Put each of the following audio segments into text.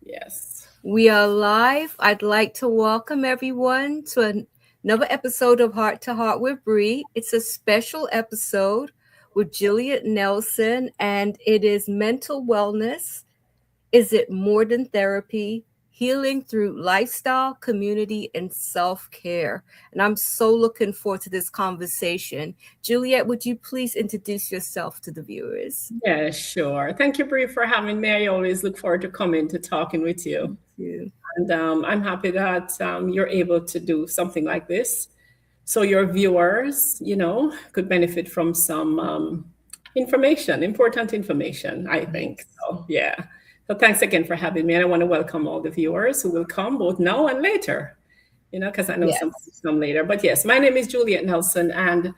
Yes. We are live. I'd like to welcome everyone to another episode of Heart to Heart with Bree. It's a special episode with Juliet Nelson, and it is mental wellness. Is it more than therapy? Healing through lifestyle, community, and self care. And I'm so looking forward to this conversation. Juliet, would you please introduce yourself to the viewers? Yeah, sure. Thank you, Brie, for having me. I always look forward to coming to talking with you. Thank you. And I'm happy that you're able to do something like this. So your viewers, could benefit from some information, important information, I think. Yes. So, yeah. So thanks again for having me. And I want to welcome all the viewers who will come both now and later, because I know some Yes. come later. But yes, my name is Juliet Nelson, and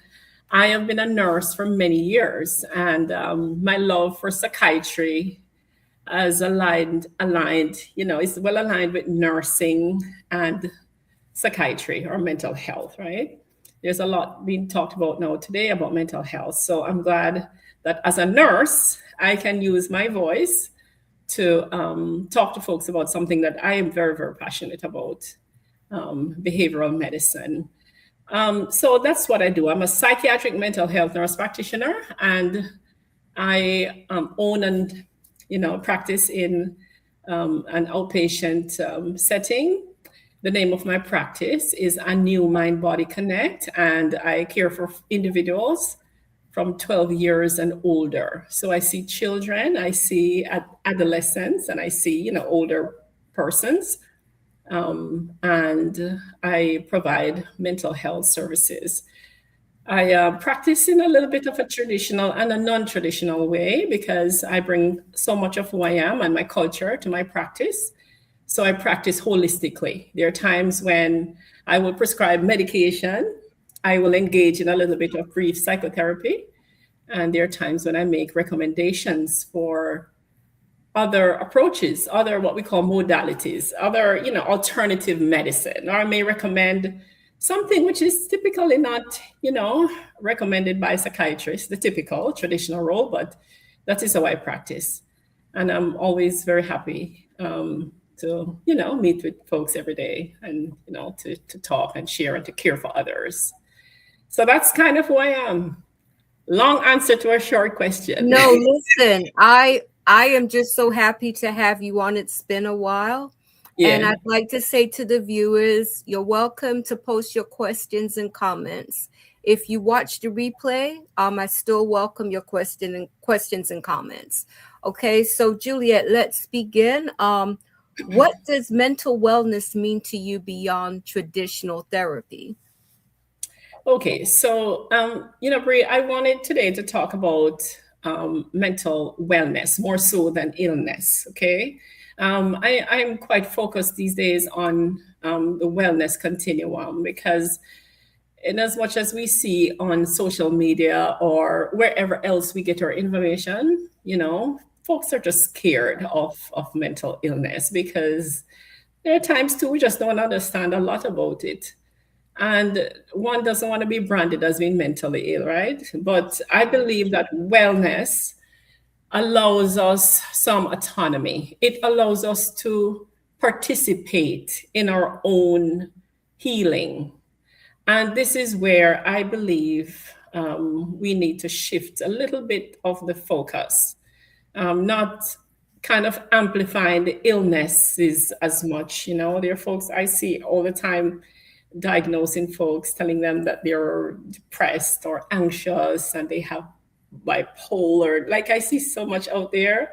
I have been a nurse for many years. And my love for psychiatry as is well aligned with nursing and psychiatry or mental health, right? There's a lot being talked about now today about mental health. So I'm glad that as a nurse, I can use my voice to talk to folks about something that I am very, very passionate about, behavioral medicine. So that's what I do. I'm a psychiatric mental health nurse practitioner, and I own and practice in an outpatient setting. The name of my practice is A New Mind Body Connect, and I care for individuals from 12 years and older. So I see children, I see adolescents, and I see older persons, and I provide mental health services. I practice in a little bit of a traditional and a non-traditional way because I bring so much of who I am and my culture to my practice. So I practice holistically. There are times when I will prescribe medication. I will engage in a little bit of brief psychotherapy. And there are times when I make recommendations for other approaches, other what we call modalities, other, alternative medicine. Or I may recommend something which is typically not, recommended by psychiatrists, the typical traditional role, but that is how I practice. And I'm always very happy to, meet with folks every day and, to talk and share and to care for others. So that's kind of who I am. Long answer to a short question. No, listen, I am just so happy to have you on. It's been a while. And Yeah. I'd like to say to the viewers, you're welcome to post your questions and comments. If you watch the replay, I still welcome your questions and comments. Okay, so Juliet, let's begin. What does mental wellness mean to you beyond traditional therapy? Okay, so Brie, I wanted today to talk about mental wellness more so than illness. Okay, I'm quite focused these days on the wellness continuum because, in as much as we see on social media or wherever else we get our information, folks are just scared of mental illness because there are times too we just don't understand a lot about it. And one doesn't want to be branded as being mentally ill, right? But I believe that wellness allows us some autonomy. It allows us to participate in our own healing. And this is where I believe we need to shift a little bit of the focus, not kind of amplifying the illnesses as much. There are folks I see all the time diagnosing folks, telling them that they're depressed or anxious and they have bipolar. Like I see so much out there,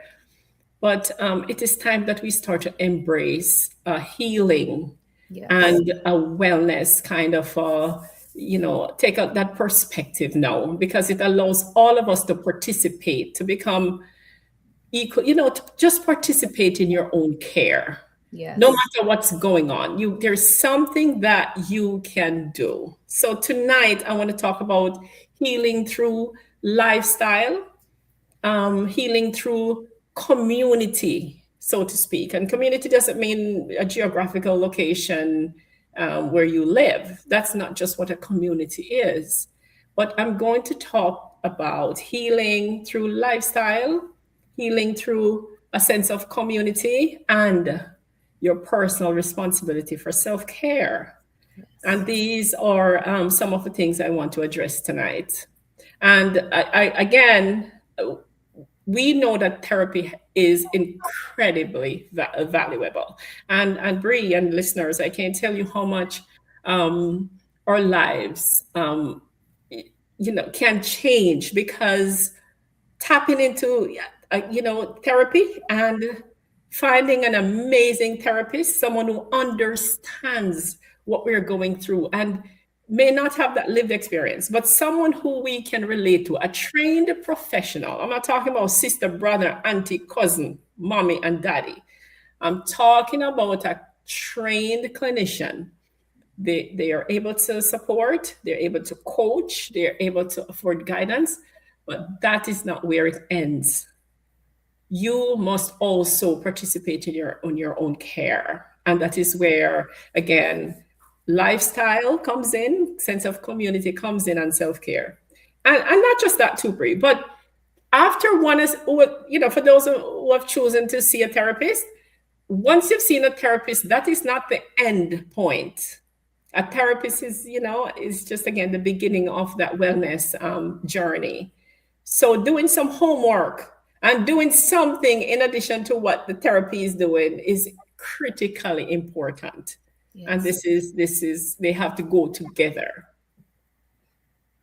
but it is time that we start to embrace healing Yes. and a wellness kind of, take out that perspective now because it allows all of us to participate, to become equal, to just participate in your own care no Yes. matter what's going on. There's something that you can do. So tonight I want to talk about healing through lifestyle, healing through community, so to speak. And community doesn't mean a geographical location where you live. That's not just what a community is. But I'm going to talk about healing through lifestyle, healing through a sense of community, and your personal responsibility for self care. Yes. And these are some of the things I want to address tonight. And again, we know that therapy is incredibly valuable. And Bree and listeners, I can't tell you how much um, our lives, can change because tapping into therapy and finding an amazing therapist, someone who understands what we're going through and may not have that lived experience, but someone who we can relate to, a trained professional. I'm not talking about sister, brother, auntie, cousin, mommy, and daddy. I'm talking about a trained clinician. They are able to support, they're able to coach, they're able to afford guidance, but that is not where it ends. You must also participate in your own care. And that is where, again, lifestyle comes in, sense of community comes in, and self-care. And not just that too, Brie, but after one is, for those who have chosen to see a therapist, once you've seen a therapist, that is not the end point. A therapist is just, again, the beginning of that wellness journey. So doing some homework and doing something in addition to what the therapy is doing is critically important. And Yes. this is they have to go together.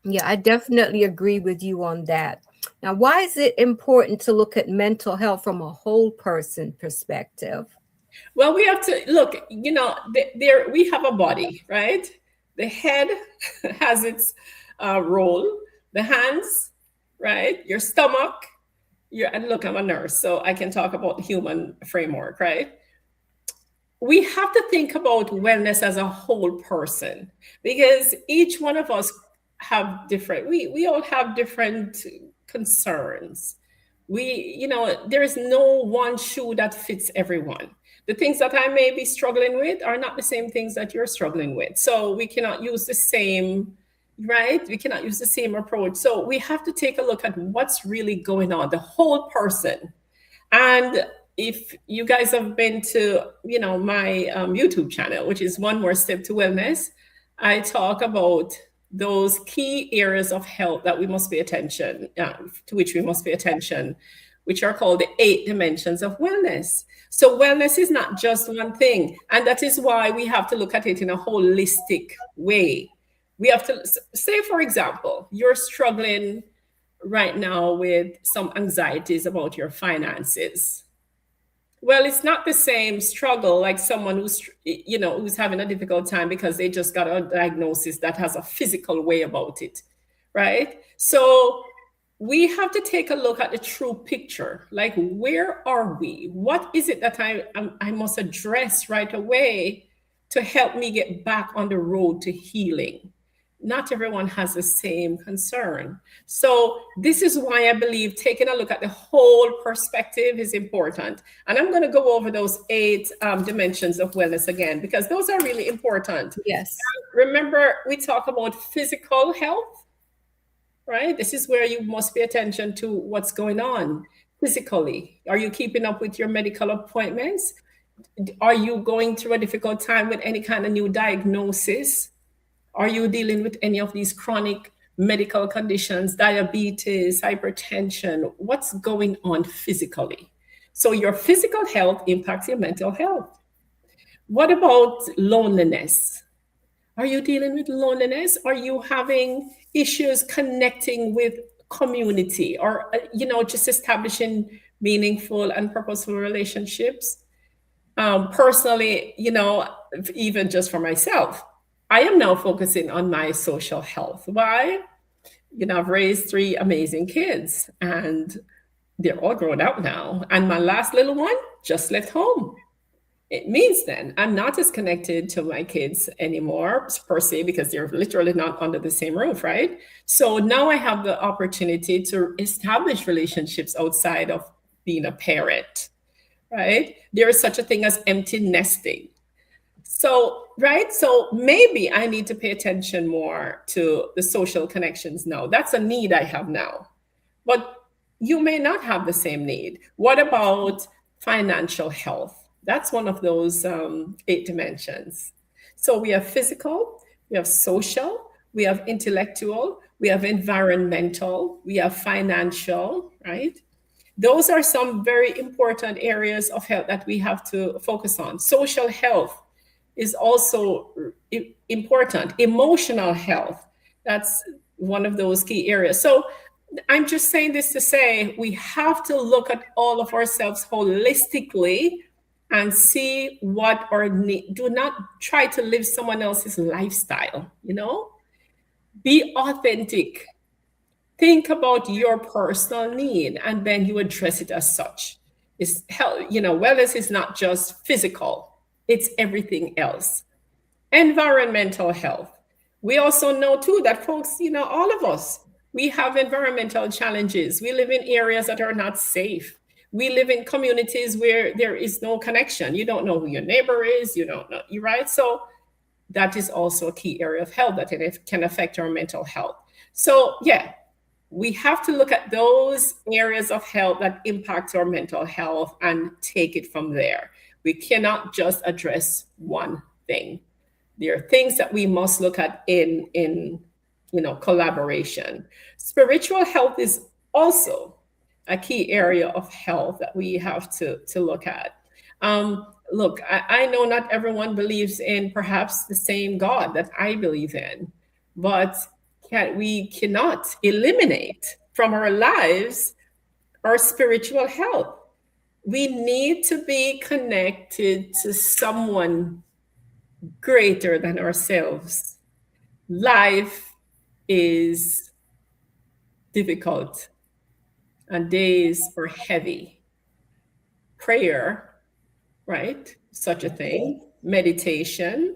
Yeah, I definitely agree with you on that. Now, why is it important to look at mental health from a whole person perspective? Well, we have to look, there we have a body, right? The head has its role, the hands, right? Your stomach, and look, I'm a nurse, so I can talk about the human framework, right? We have to think about wellness as a whole person because each one of us have different, we all have different concerns. There is no one shoe that fits everyone. The things that I may be struggling with are not the same things that you're struggling with. So we cannot use the same, right? We cannot use the same approach. So we have to take a look at what's really going on, the whole person. And if you guys have been to, my YouTube channel, which is One More Step to Wellness, I talk about those key areas of health that we must pay attention to, which we must pay attention, which are called the 8 dimensions of wellness. So wellness is not just one thing, and that is why we have to look at it in a holistic way. We have to say, for example, you're struggling right now with some anxieties about your finances. Well, it's not the same struggle like someone who's having a difficult time because they just got a diagnosis that has a physical way about it, right? So we have to take a look at the true picture. Like, where are we? What is it that I must address right away to help me get back on the road to healing? Not everyone has the same concern. So this is why I believe taking a look at the whole perspective is important. And I'm going to go over those 8 dimensions of wellness again, because those are really important. Yes. Remember, we talk about physical health, right? This is where you must pay attention to what's going on physically. Are you keeping up with your medical appointments? Are you going through a difficult time with any kind of new diagnosis? Are you dealing with any of these chronic medical conditions, diabetes, hypertension? What's going on physically? So your physical health impacts your mental health. What about loneliness? Are you dealing with loneliness? Are you having issues connecting with community, or just establishing meaningful and purposeful relationships? Personally, even just for myself, I am now focusing on my social health. Why? I've raised 3 amazing kids and they're all grown up now. And my last little one just left home. It means then I'm not as connected to my kids anymore, per se, because they're literally not under the same roof, right? So now I have the opportunity to establish relationships outside of being a parent, right? There is such a thing as empty nesting. So, right? So maybe I need to pay attention more to the social connections now. That's a need I have now. But you may not have the same need. What about financial health. That's one of those eight dimensions. So we have physical, we have social, we have intellectual, we have environmental, we have financial, right? Those are some very important areas of health that we have to focus on. Social health is also important. Emotional health, that's one of those key areas. So I'm just saying this to say we have to look at all of ourselves holistically and see what our need. Do not try to live someone else's lifestyle, Be authentic. Think about your personal need and then you address it as such. It's health, wellness is not just physical, it's everything else. Environmental health. We also know too that folks, all of us, we have environmental challenges. We live in areas that are not safe. We live in communities where there is no connection. You don't know who your neighbor is. You don't know, you right? So that is also a key area of health that it can affect our mental health. So yeah, we have to look at those areas of health that impact our mental health and take it from there. We cannot just address one thing. There are things that we must look at in collaboration. Spiritual health is also a key area of health that we have to look at. Look, I know not everyone believes in perhaps the same God that I believe in, but we cannot eliminate from our lives our spiritual health. We need to be connected to someone greater than ourselves. Life is difficult and days are heavy. Prayer, right? Such a thing. Meditation,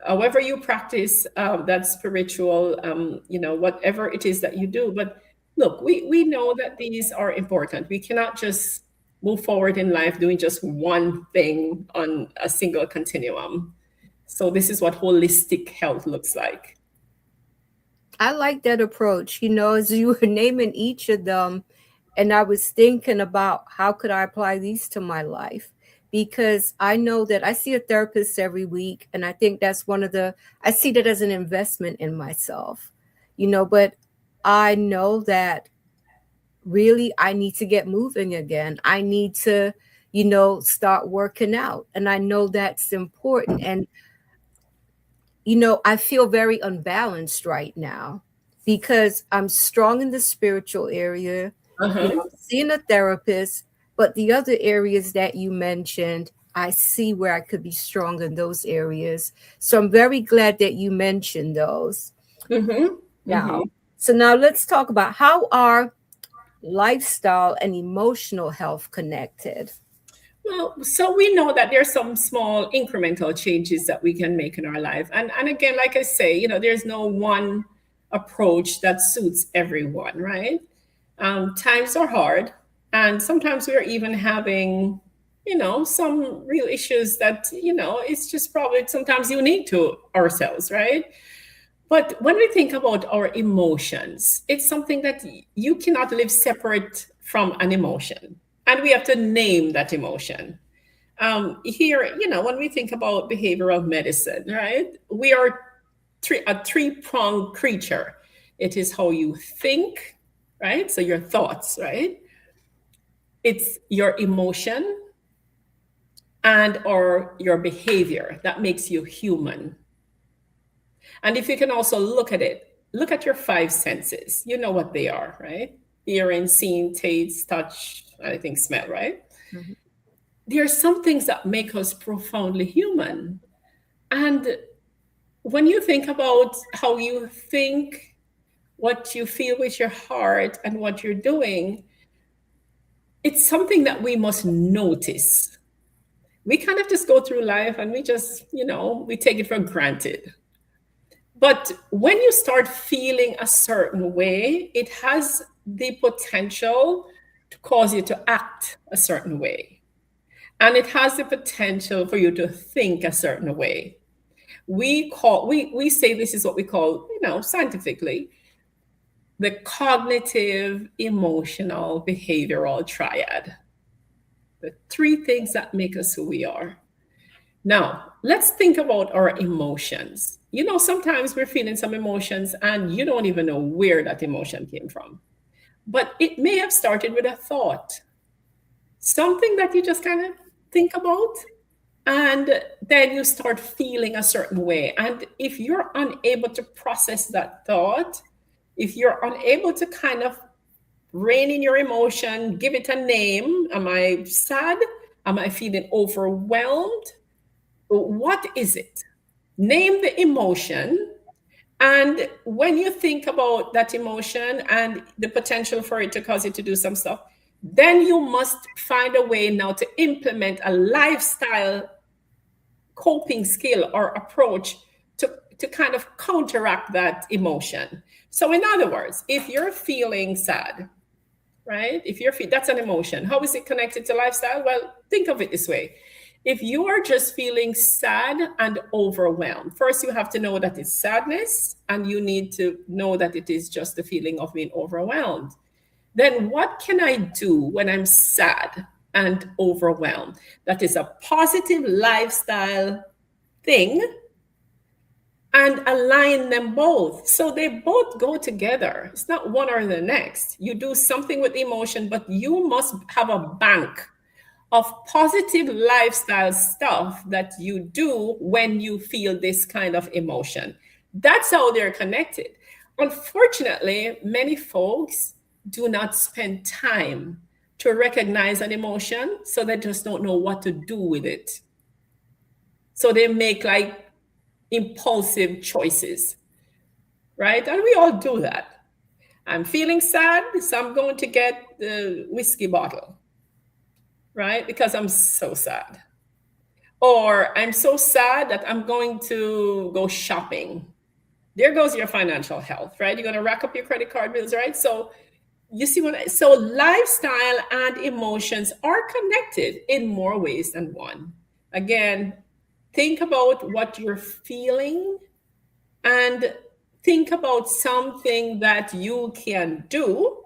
however you practice that spiritual, whatever it is that you do. But look, we know that these are important. We cannot just move forward in life doing just one thing on a single continuum. So this is what holistic health looks like. I like that approach. As you were naming each of them, and I was thinking about how could I apply these to my life? Because I know that I see a therapist every week, and I think that's I see that as an investment in myself, but I know that really I need to get moving again. I need to, start working out. And I know that's important. And I feel very unbalanced right now because I'm strong in the spiritual area, Uh-huh. seeing a therapist, but the other areas that you mentioned, I see where I could be strong in those areas. So I'm very glad that you mentioned those. Mm-hmm. Now, Mm-hmm. so now let's talk about how are lifestyle and emotional health connected. Well, so we know that there's some small incremental changes that we can make in our life. And again, like I say, there's no one approach that suits everyone, right? Times are hard, and sometimes we're even having, some real issues that, it's just probably sometimes unique to ourselves, right? But when we think about our emotions, it's something that you cannot live separate from an emotion. And we have to name that emotion. Here, when we think about behavioral medicine, right, we are a three-pronged creature. It is how you think, right? So your thoughts, right? It's your emotion and or your behavior that makes you human. And if you can also look at it, look at your five senses. You know what they are, right? Hearing, seeing, taste, touch, I think smell, right? Mhm. There are some things that make us profoundly human. And when you think about how you think, what you feel with your heart, and what you're doing, it's something that we must notice. We kind of just go through life and we just, we take it for granted. But when you start feeling a certain way, it has the potential to cause you to act a certain way. And it has the potential for you to think a certain way. We say this is what we call, scientifically, the cognitive, emotional, behavioral triad. The three things that make us who we are. Now, let's think about our emotions. Sometimes we're feeling some emotions and you don't even know where that emotion came from. But it may have started with a thought, something that you just kind of think about, and then you start feeling a certain way. And if you're unable to process that thought, if you're unable to kind of rein in your emotion, give it a name, am I sad? Am I feeling overwhelmed? What is it? Name the emotion. And when you think about that emotion and the potential for it to cause you to do some stuff, then you must find a way now to implement a lifestyle coping skill or approach to kind of counteract that emotion. So, in other words, if you're feeling sad, right? If you're that's an emotion. How is it connected to lifestyle? Well, think of it this way. If you are just feeling sad and overwhelmed, first you have to know that it's sadness, and you need to know that it is just the feeling of being overwhelmed. Then what can I do when I'm sad and overwhelmed? That is a positive lifestyle thing, and align them both. So they both go together. It's not one or the next. You do something with the emotion, but you must have a bank of positive lifestyle stuff that you do when you feel this kind of emotion. That's how they're connected. Unfortunately, many folks do not spend time to recognize an emotion, so they just don't know what to do with it. So they make like impulsive choices, right? And we all do that. I'm feeling sad, so I'm going to get the whiskey bottle, right? Because I'm so sad. Or I'm so sad that I'm going to go shopping. There goes your financial health, right? You're going to rack up your credit card bills, right? So you see so lifestyle and emotions are connected in more ways than one. Again, think about what you're feeling and think about something that you can do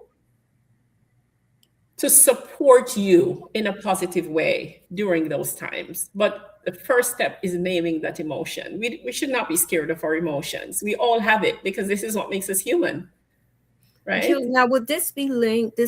to support you in a positive way during those times. But the first step is naming that emotion. We should not be scared of our emotions. We all have it because this is what makes us human, right? Jill, now would this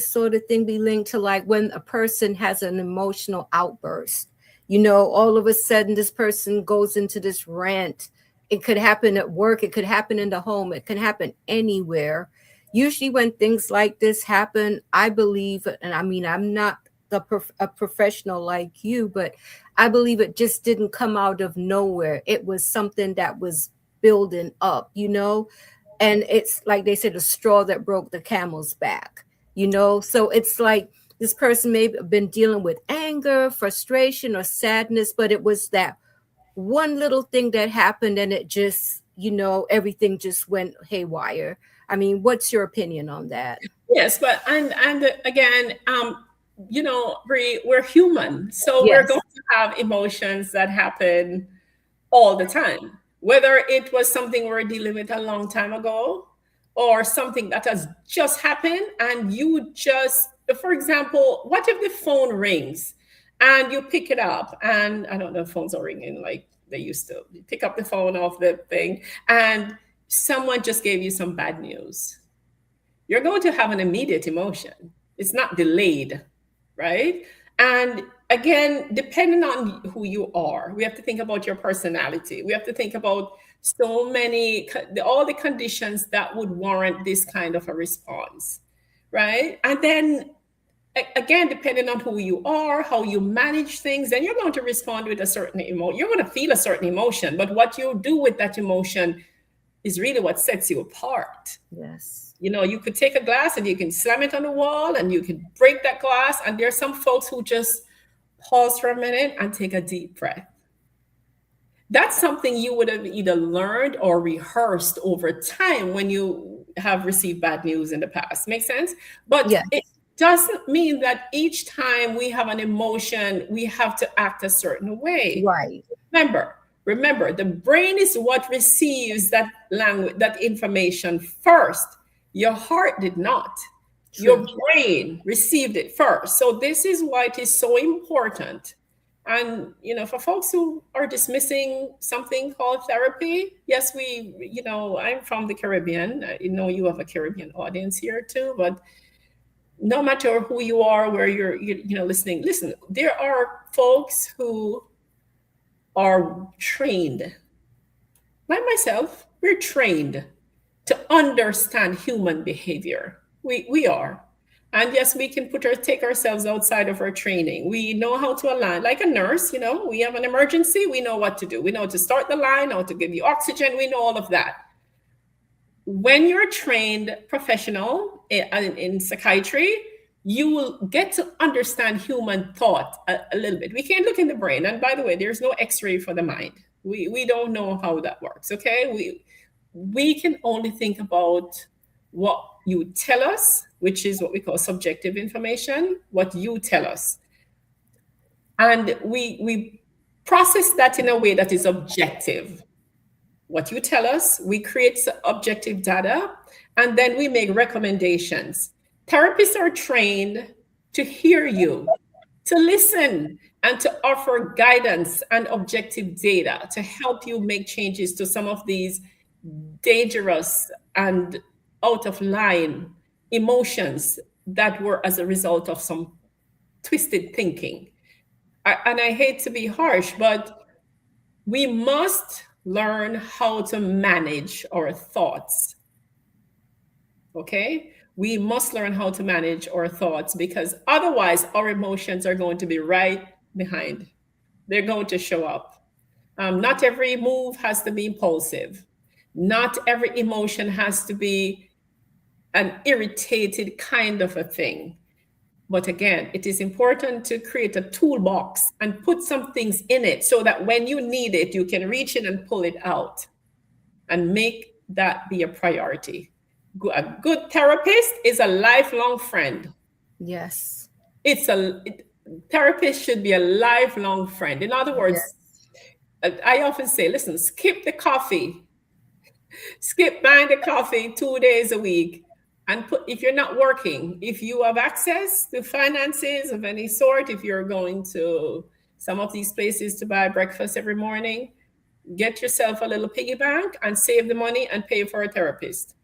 sort of thing be linked to like when a person has an emotional outburst? All of a sudden this person goes into this rant. It could happen at work, it could happen in the home, it can happen anywhere. Usually when things like this happen, I believe, and I mean, I'm not a professional like you, but I believe it just didn't come out of nowhere. It was something that was building up, and it's like they said, a straw that broke the camel's back, so it's like this person may have been dealing with anger, frustration, or sadness, but it was that one little thing that happened and it just, everything just went haywire. I mean, what's your opinion on that? Yes, but and again, Bree, we're human, so we're going Yes. to have emotions that happen all the time. Whether it was something we were dealing with a long time ago or something that has just happened, and you just, for example, what if the phone rings and you pick it up, and I don't know if phones are ringing like they used to. You pick up the phone off the thing and someone just gave you some bad news. You're going to have an immediate emotion. It's not delayed, right? And again, depending on who you are, we have to think about your personality. We have to think about so many, all the conditions that would warrant this kind of a response, right? And then again, depending on who you are, how you manage things, then you're going to respond with a certain emotion. You're going to feel a certain emotion, but what you do with that emotion is really what sets you apart. Yes. You could take a glass and you can slam it on the wall and you can break that glass. And there's some folks who just pause for a minute and take a deep breath. That's something you would have either learned or rehearsed over time when you have received bad news in the past. Make sense? But Yes. it doesn't mean that each time we have an emotion, we have to act a certain way. Right. Remember, the brain is what receives that language, that information first. Your heart did not. Your True. brain received it first. So this is why it is so important. And for folks who are dismissing something called therapy, yes, I'm from the Caribbean. I know you have a Caribbean audience here too, but no matter who you are, where you're listening, listen, there are folks who are trained, like myself, we're trained to understand human behavior. We are. And yes, we can take ourselves outside of our training. We know how to align, like a nurse, we have an emergency, we know what to do. We know to start the line, how to give you oxygen, we know all of that. When you're a trained professional in psychiatry, you will get to understand human thought a little bit. We can't look in the brain. And by the way, there's no x-ray for the mind. We don't know how that works, okay? We can only think about what you tell us, which is what we call subjective information, what you tell us. And we process that in a way that is objective. What you tell us, we create objective data, and then we make recommendations. Therapists are trained to hear you, to listen, and to offer guidance and objective data to help you make changes to some of these dangerous and out of line emotions that were as a result of some twisted thinking. And I hate to be harsh, but we must learn how to manage our thoughts. Okay? We must learn how to manage our thoughts, because otherwise our emotions are going to be right behind. They're going to show up. Not every move has to be impulsive. Not every emotion has to be an irritated kind of a thing. But again, it is important to create a toolbox and put some things in it so that when you need it, you can reach in and pull it out and make that be a priority. A good therapist is a lifelong friend. Yes. Therapist should be a lifelong friend. In other words, Yes. I often say, listen, skip the coffee, skip buying the coffee 2 days a week, and if you're not working, if you have access to finances of any sort, if you're going to some of these places to buy breakfast every morning, get yourself a little piggy bank and save the money and pay for a therapist.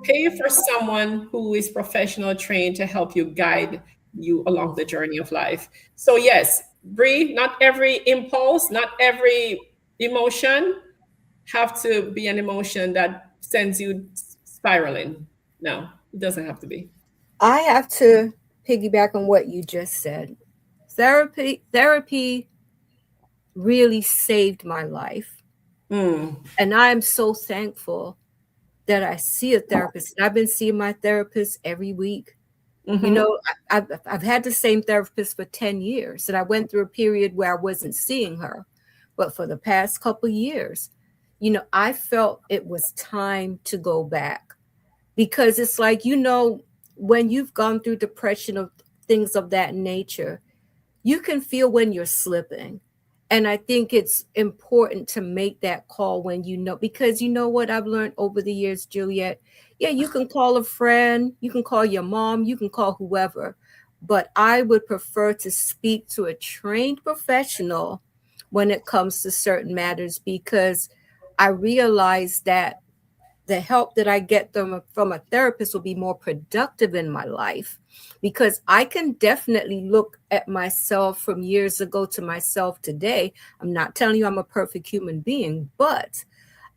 Pay for someone who is professional trained to help you guide you along the journey of life. So yes, Bree, not every impulse, not every emotion have to be an emotion that sends you spiraling. No, it doesn't have to be. I have to piggyback on what you just said. Therapy really saved my life. Mm. And I'm so thankful that I see a therapist. I've been seeing my therapist every week. You Mm-hmm. know, I've had the same therapist for 10 years, and I went through a period where I wasn't seeing her. But for the past couple of years, I felt it was time to go back, because it's like, when you've gone through depression or things of that nature, you can feel when you're slipping. And I think it's important to make that call when because you know what I've learned over the years, Juliet? Yeah, you can call a friend, you can call your mom, you can call whoever, but I would prefer to speak to a trained professional when it comes to certain matters, because I realize that the help that I get from a therapist will be more productive in my life, because I can definitely look at myself from years ago to myself today. I'm not telling you I'm a perfect human being, but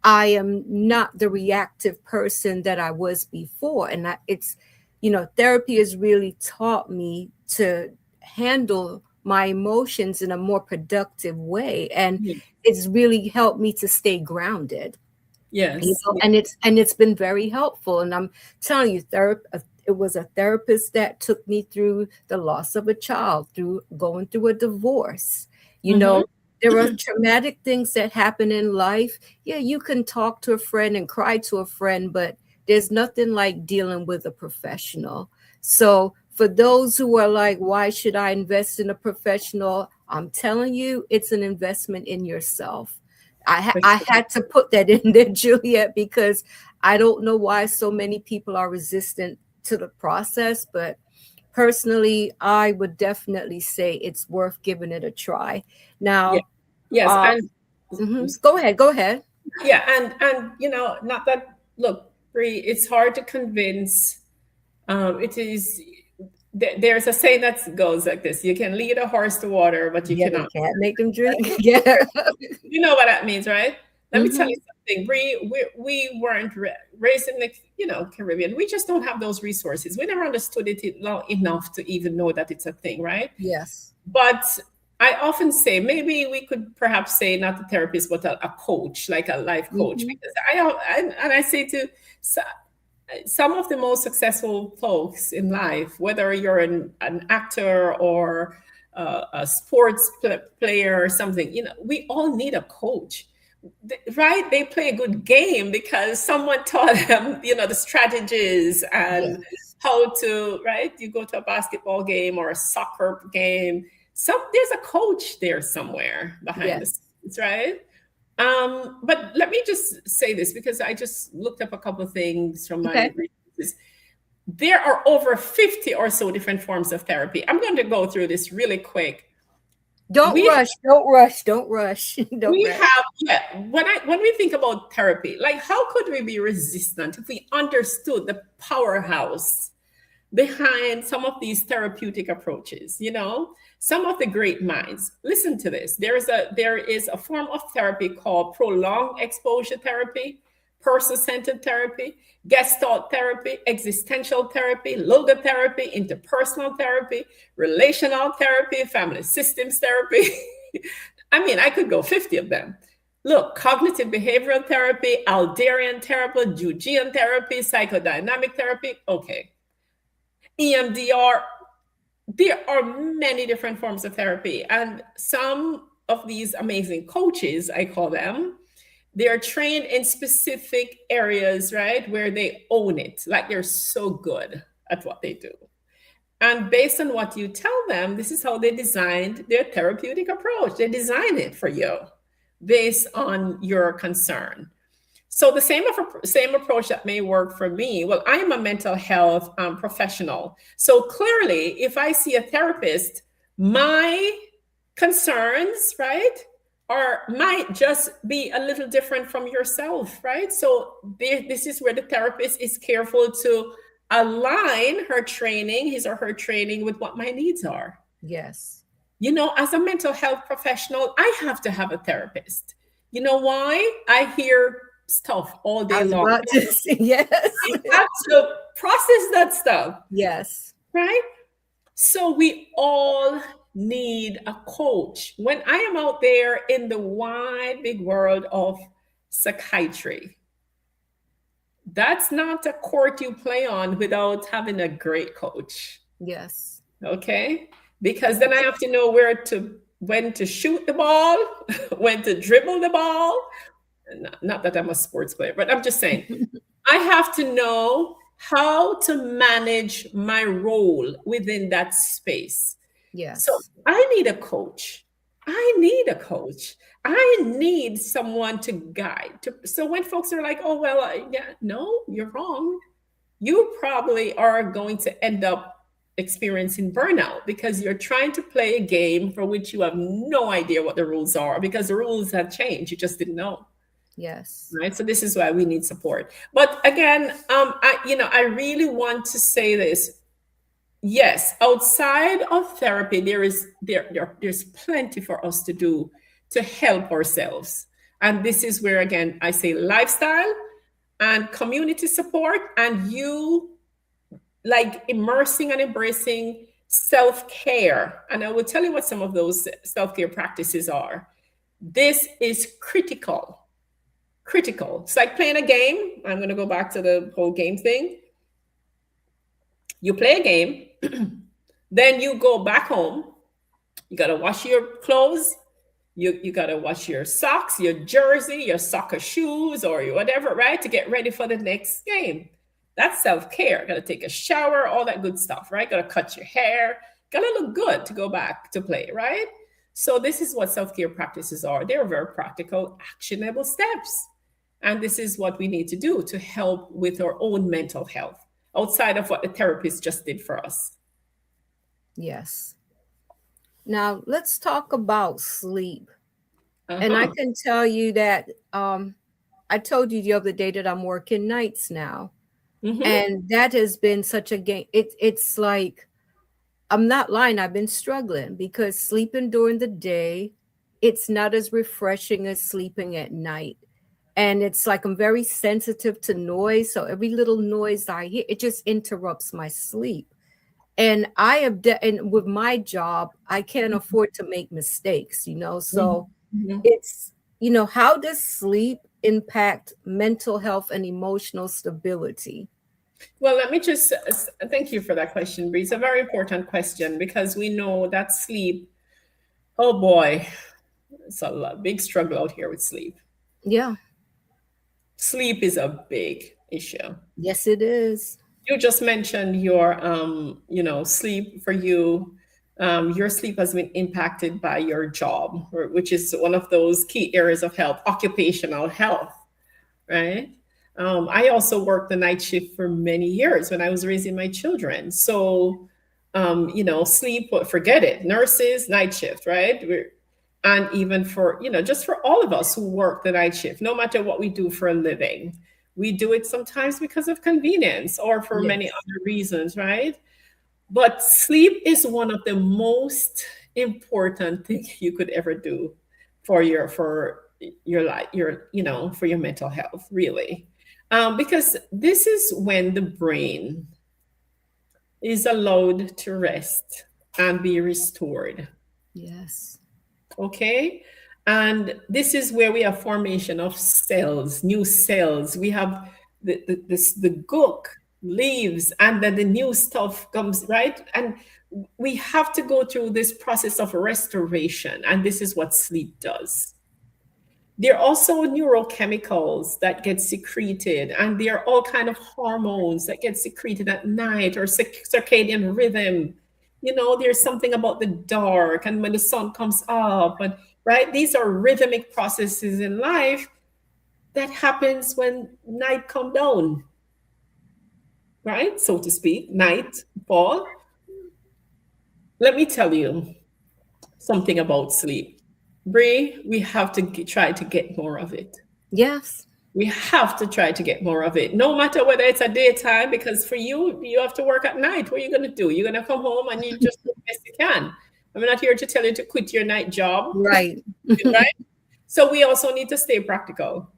I am not the reactive person that I was before. And therapy has really taught me to handle my emotions in a more productive way. And it's really helped me to stay grounded. Yes. And it's been very helpful. And I'm telling you, it was a therapist that took me through the loss of a child, through going through a divorce. Mm-hmm. There are traumatic things that happen in life. Yeah, you can talk to a friend and cry to a friend, but there's nothing like dealing with a professional. So for those who are like, why should I invest in a professional? I'm telling you, it's an investment in yourself. I had to put that in there, Juliet, because I don't know why so many people are resistant to the process, but personally, I would definitely say it's worth giving it a try. Yeah. Now, Yes, uh, and go ahead, go ahead. yeah, and not that, look, Bree, it's hard to convince. It is. There's a saying that goes like this: you can lead a horse to water, but you Yeah, you cannot. can't make them drink. Yeah. You know what that means, right? Let me tell you Hmm. something, Bree. We weren't raised in the Caribbean. We just don't have those resources. We never understood it long enough to even know that it's a thing, right? Yes. But I often say maybe we could perhaps say not a therapist, but a coach, like a life coach, Hmm. because and I say to some of the most successful folks in life, whether you're an actor or a sports player or something, we all need a coach, right? They play a good game because someone taught them, the strategies and Yes. how to, right? You go to a basketball game or a soccer game. There's a coach there somewhere behind the Yes. scenes, right? But let me just say this because I just looked up a couple of things from my Okay. resources. There are over 50 or so different forms of therapy. I'm going to go through this really quick. Don't We rush. Don't rush. Don't rush. Don't we rush. have, yeah, when we think about therapy, like how could we be resistant if we understood the powerhouse behind some of these therapeutic approaches? Some of the great minds, listen to this. There is a form of therapy called prolonged exposure therapy, person-centered therapy, gestalt therapy, existential therapy, logotherapy, interpersonal therapy, relational therapy, family systems therapy. I mean, I could go 50 of them. Look, cognitive behavioral therapy, Alderian therapy, Jungian therapy, psychodynamic therapy. Okay. EMDR. There are many different forms of therapy. And some of these amazing coaches, I call them, they are trained in specific areas, right? Where they own it. Like they're so good at what they do. And based on what you tell them, this is how they designed their therapeutic approach. They design it for you based on your concern. So the same approach that may work for me. Well, I am a mental health professional. So clearly, if I see a therapist, my concerns, right, are might just be a little different from yourself, right? So this is where the therapist is careful to align her training, his or her training, with what my needs are. Yes. As a mental health professional, I have to have a therapist. You know why? I hear stuff all I day was long. about to say yes. I have to process that stuff, Yes. right? So we all need a coach. When I am out there in the wide, big world of psychiatry, that's not a court you play on without having a great coach. Yes. Okay? Because then I have to know when to shoot the ball, when to dribble the ball. Not that I'm a sports player, but I'm just saying, I have to know how to manage my role within that space. So Yes. I need a coach. I need a coach. I need someone to guide. So when folks are like, oh, well, yeah, no, you're wrong. You probably are going to end up experiencing burnout because you're trying to play a game for which you have no idea what the rules are because the rules have changed. You just didn't know. Yes. Right. So this is why we need support. But again, I really want to say this. Yes, outside of therapy, there's plenty for us to do to help ourselves. And this is where again I say lifestyle and community support and you like immersing and embracing self-care. And I will tell you what some of those self-care practices are. This is critical. Critical. It's like playing a game. I'm going to go back to the whole game thing. You play a game, then you go back home. You got to wash your clothes. You got to wash your socks, your jersey, your soccer shoes, or whatever, right? To get ready for the next game. That's self-care. Got to take a shower, all that good stuff, right? Got to cut your hair. Got to look good to go back to play, right? So this is what self-care practices are. They're very practical, actionable steps. And this is what we need to do to help with our own mental health. outside of what the therapist just did for us. Yes. Now let's talk about sleep. And I Uh-huh. can tell you that I told you the other day that I'm working nights now. Mm-hmm. And that has been such a game. It's like, I'm not lying, I've been struggling because sleeping during the day, it's not as refreshing as sleeping at night. And it's like I'm very sensitive to noise. So every little noise I hear, it just interrupts my sleep. And and with my job, I can't afford to make mistakes, So Mm-hmm. it's, how does sleep impact mental health and emotional stability? Well, let me just thank you for that question, Bree. It's a very important question because we know that sleep, oh boy, it's big struggle out here with sleep. Yeah. Sleep is a big issue. Yes, it is. You just mentioned sleep for you. Your sleep has been impacted by your job, which is one of those key areas of health, occupational health, right? I also worked the night shift for many years when I was raising my children. So, sleep, forget it. Nurses, night shift, right? And even for, just for all of us who work the night shift, no matter what we do for a living, we do it sometimes because of convenience or for many Yes. other reasons, right? But sleep is one of the most important things you could ever do for your life, for your mental health, really. Because this is when the brain is allowed to rest and be restored. Yes. Okay. And this is where we have formation of cells, new cells. We have the gook leaves, and then the new stuff comes, right? And we have to go through this process of restoration. And this is what sleep does. There are also neurochemicals that get secreted, and there are all kind of hormones that get secreted at night, or circadian rhythm. There's something about the dark and when the sun comes up, and right, these are rhythmic processes in life that happens when night come down, right, so to speak, night fall. Let me tell you something about sleep, Bree. We have to try to get more of it. Yes. We have to try to get more of it, no matter whether it's a daytime, because for you, you have to work at night. What are you going to do? You're going to come home and you just do the best you can. I'm not here to tell you to quit your night job, Right. right? So we also need to stay practical,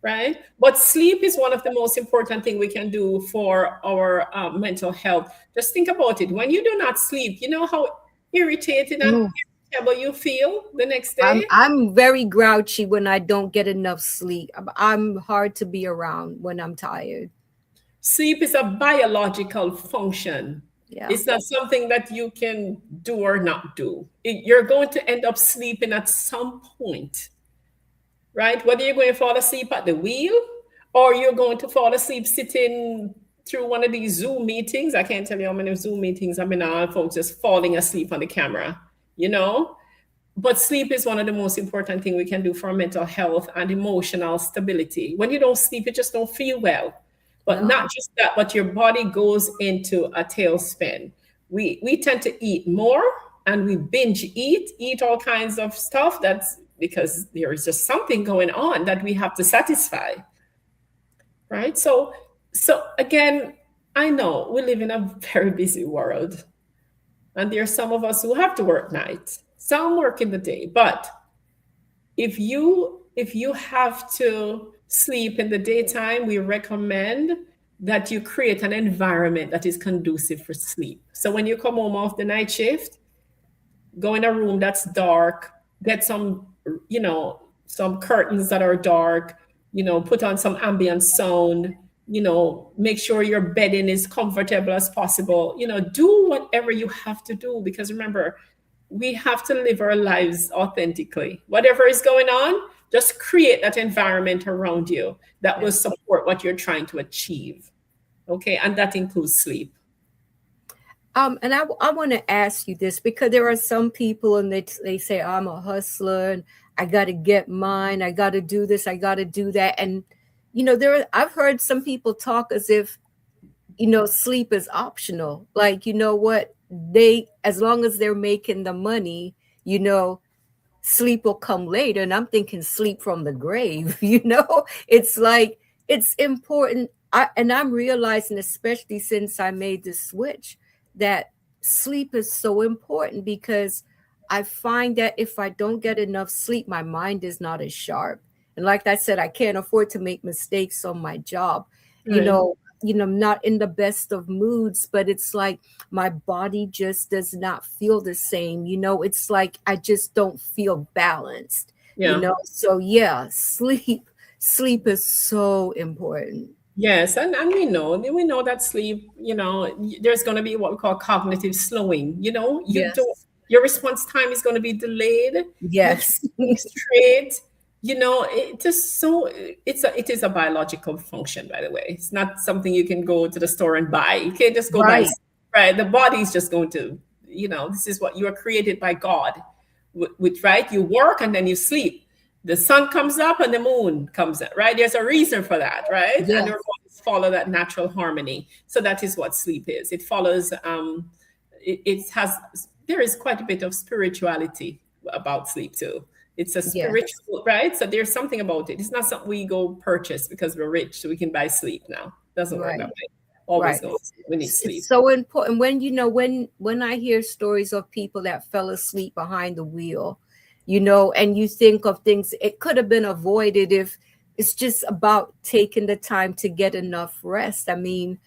right? But sleep is one of the most important thing we can do for our mental health. Just think about it. When you do not sleep, you know how irritated and Oh, irritable you feel the next I'm day? I'm very grouchy when I don't get enough sleep. I'm hard to be around when I'm tired. Sleep is a biological function. Yeah. It's not something that you can do or not do. You're going to end up sleeping at some point, right? Whether you're going to fall asleep at the wheel or you're going to fall asleep sitting through one of these Zoom meetings. I can't tell you how many Zoom meetings I've been on, folks just falling asleep on the camera, you know? But sleep is one of the most important things we can do for mental health and emotional stability. When you don't sleep, you just don't feel well. But No. not just that, but your body goes into a tailspin. We tend to eat more and we binge eat all kinds of stuff. That's because there is just something going on that we have to satisfy, right? So again, I know we live in a very busy world, and there are some of us who have to work nights, some work in the day. But if you have to sleep in the daytime, we recommend that you create an environment that is conducive for sleep. So when you come home off the night shift, go in a room that's dark, get some curtains that are dark, put on some ambient sound, make sure your bedding is comfortable as possible, do whatever you have to do, because remember, we have to live our lives authentically. Whatever is going on, just create that environment around you that will Yeah. support what you're trying to achieve. Okay, and that includes sleep. And I want to ask you this because there are some people and they say I'm a hustler and I got to get mine. I got to do this. I got to do that. And I've heard some people talk as if sleep is optional. Like, you know what? They, as long as they're making the money, you know, sleep will come later. And I'm thinking sleep from the grave, it's like, it's important. And I'm realizing, especially since I made the switch, that sleep is so important, because I find that if I don't get enough sleep, my mind is not as sharp. And like I said, I can't afford to make mistakes on my job. You Right. know, I'm not in the best of moods, but it's like my body just does not feel the same. It's like I just don't feel balanced. Yeah. So yeah, sleep is so important. Yes, and we know that sleep, there's going to be what we call cognitive slowing. You don't Yes. your response time is going to be delayed. You can't Yes. think straight. It just so it is a biological function, by the way. It's not something you can go to the store and buy. You can't just go buy, Right. right? The body's just going to, this is what you are created by God. With right, you work and then you sleep. The sun comes up and the moon comes out, right? There's a reason for that, right? And our Yes. bodies follow that natural harmony. So that is what sleep is. It follows, it has, there is quite a bit of spirituality about sleep too. It's a Yes. spiritual, right? So there's something about it. It's not something we go purchase because we're rich, so we can buy sleep now. Doesn't work that Right. way. Always Right. go, we need It's sleep. so important when when I hear stories of people that fell asleep behind the wheel, and you think of things it could have been avoided if it's just about taking the time to get enough rest. I mean,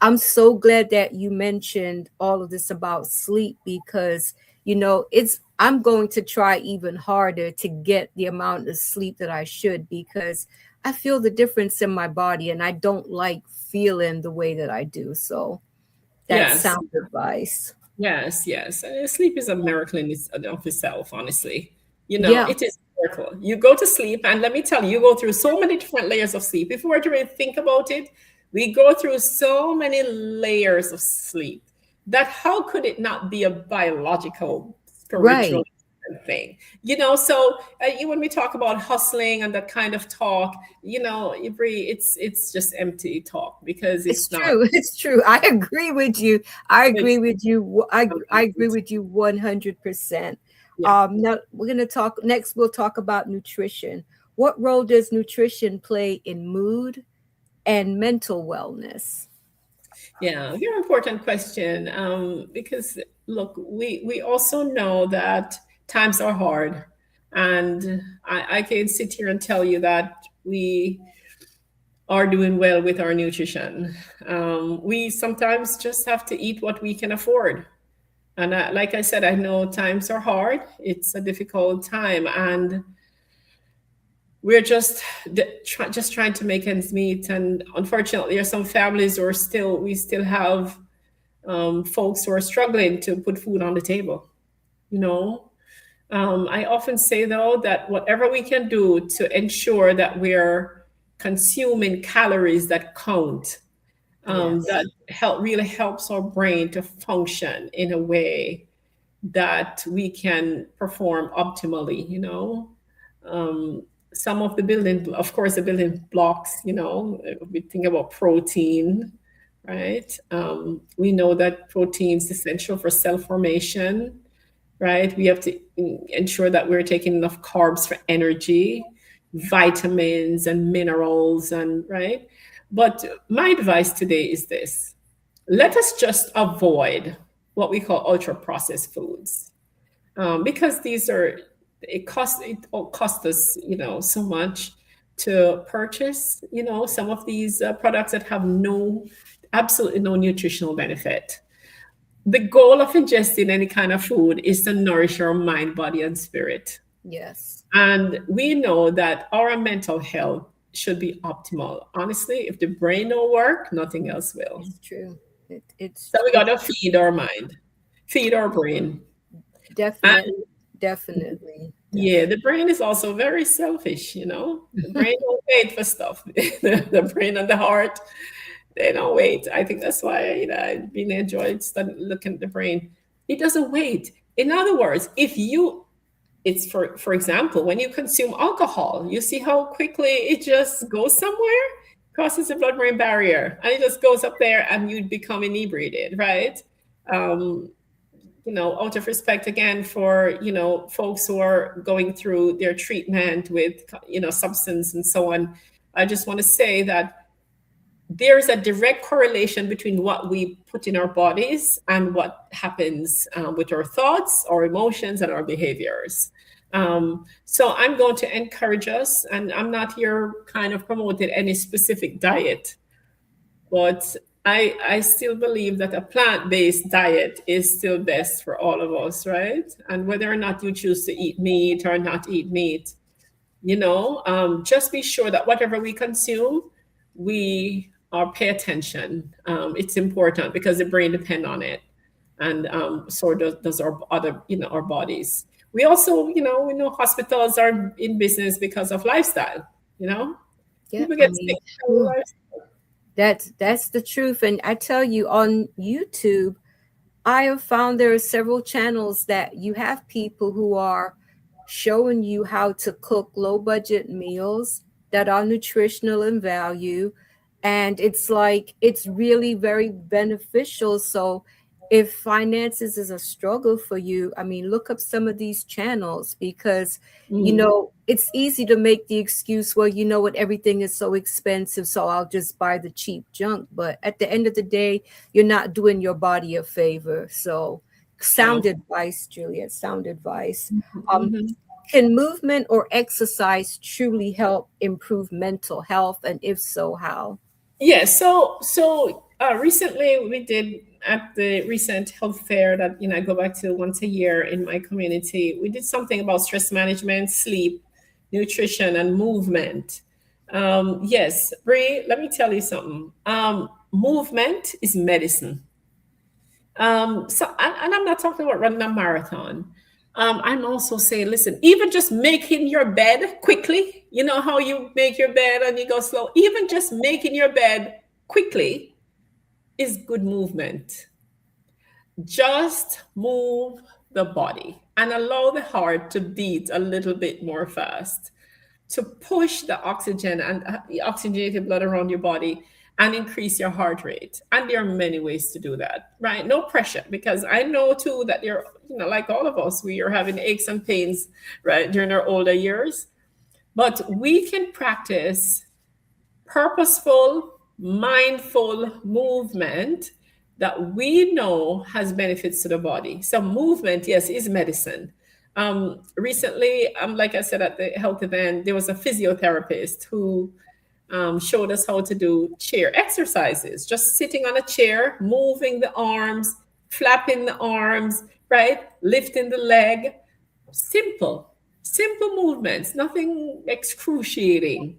I'm so glad that you mentioned all of this about sleep, because it's I'm going to try even harder to get the amount of sleep that I should, because I feel the difference in my body and I don't like feeling the way that I do. So that's Yes. sound advice. Yes, yes. And sleep is a miracle of itself, honestly. Yeah, It is a miracle. You go to sleep, and let me tell you, you go through so many different layers of sleep. If we were to really think about it, we go through so many layers of sleep that how could it not be a biological, spiritual right. thing? So when we talk about hustling and that kind of talk, it's just empty talk because It's it's not. true. It's true. I agree with you. I agree with you. I agree with you 100%. Yeah. Now we're gonna talk next. We'll talk about nutrition. What role does nutrition play in mood and mental wellness? Yeah, very important question. Because look, we also know that times are hard, and I can sit here and tell you that we are doing well with our nutrition. We sometimes just have to eat what we can afford, and like I said, I know times are hard. It's a difficult time, and we're just trying to make ends meet. And unfortunately, there are some families who are still we still have folks who are struggling to put food on the table. You know, I often say though that whatever we can do to ensure that we're consuming calories that count, Yes. that really helps our brain to function in a way that we can perform optimally. Um, some of the building, of course, the building blocks. We think about protein, right? We know that protein is essential for cell formation, right? We have to ensure that we're taking enough carbs for energy, vitamins and minerals, and right. But my advice today is this: let us just avoid what we call ultra processed foods, because it cost us so much to purchase some of these products that have absolutely no nutritional benefit. The goal of ingesting any kind of food is to nourish our mind, body, and spirit. Yes. And we know that our mental health should be optimal. Honestly, if the brain don't work, nothing else will. It's true. So we got It's to feed our mind, feed our brain. definitely, definitely, Yeah, the definitely. brain is also very selfish. The brain don't wait for stuff. The brain and the heart, they don't wait. I think that's why, I really enjoyed looking at the brain. It doesn't wait. In other words, it's for example, when you consume alcohol, you see how quickly it just goes somewhere. crosses the blood-brain barrier, and it just goes up there, and you become inebriated, right? Um, out of respect again for folks who are going through their treatment with substance and so on, I just want to say that there's a direct correlation between what we put in our bodies and what happens with our thoughts, our emotions, and our behaviors. So I'm going to encourage us, and I'm not here kind of promoting any specific diet, but I still believe that a plant-based diet is still best for all of us, right? And whether or not you choose to eat meat or not eat meat, just be sure that whatever we consume, we pay attention. It's important because the brain depends on it, and so does our other, our bodies. We also, we know hospitals are in business because of lifestyle. Yeah, People I get sick mean, because of lifestyle. that's the truth. And I tell you, on YouTube, I have found there are several channels that you have people who are showing you how to cook low budget meals that are nutritional in value. And it's like, it's really very beneficial. So if finances is a struggle for you, I mean, look up some of these channels because, Mm. it's easy to make the excuse, well, you know what, everything is so expensive, so I'll just buy the cheap junk. But at the end of the day, you're not doing your body a favor. So, sound No. advice, Juliet, sound advice. Um, Mhm. can movement or exercise truly help improve mental health? And if so, how? Yes. So recently we did at the recent health fair that I go back to once a year in my community. We did something about stress management, sleep, nutrition, and movement. Yes, Bree, let me tell you something. Movement is medicine. And I'm not talking about running a marathon. I'm also saying, listen, even just making your bed quickly, you know how you make your bed and you go slow, even just making your bed quickly is good movement. Just move the body and allow the heart to beat a little bit more fast to push the oxygen and the oxygenated blood around your body and increase your heart rate. And there are many ways to do that, right? No pressure, because I know too that you're, like all of us, we are having aches and pains, right, during our older years. But we can practice purposeful, mindful movement that we know has benefits to the body. So movement, yes, is medicine. Recently, like I said at the health event, there was a physiotherapist who showed us how to do chair exercises, just sitting on a chair, moving the arms, flapping the arms, right? Lifting the leg. Simple, simple movements, nothing excruciating.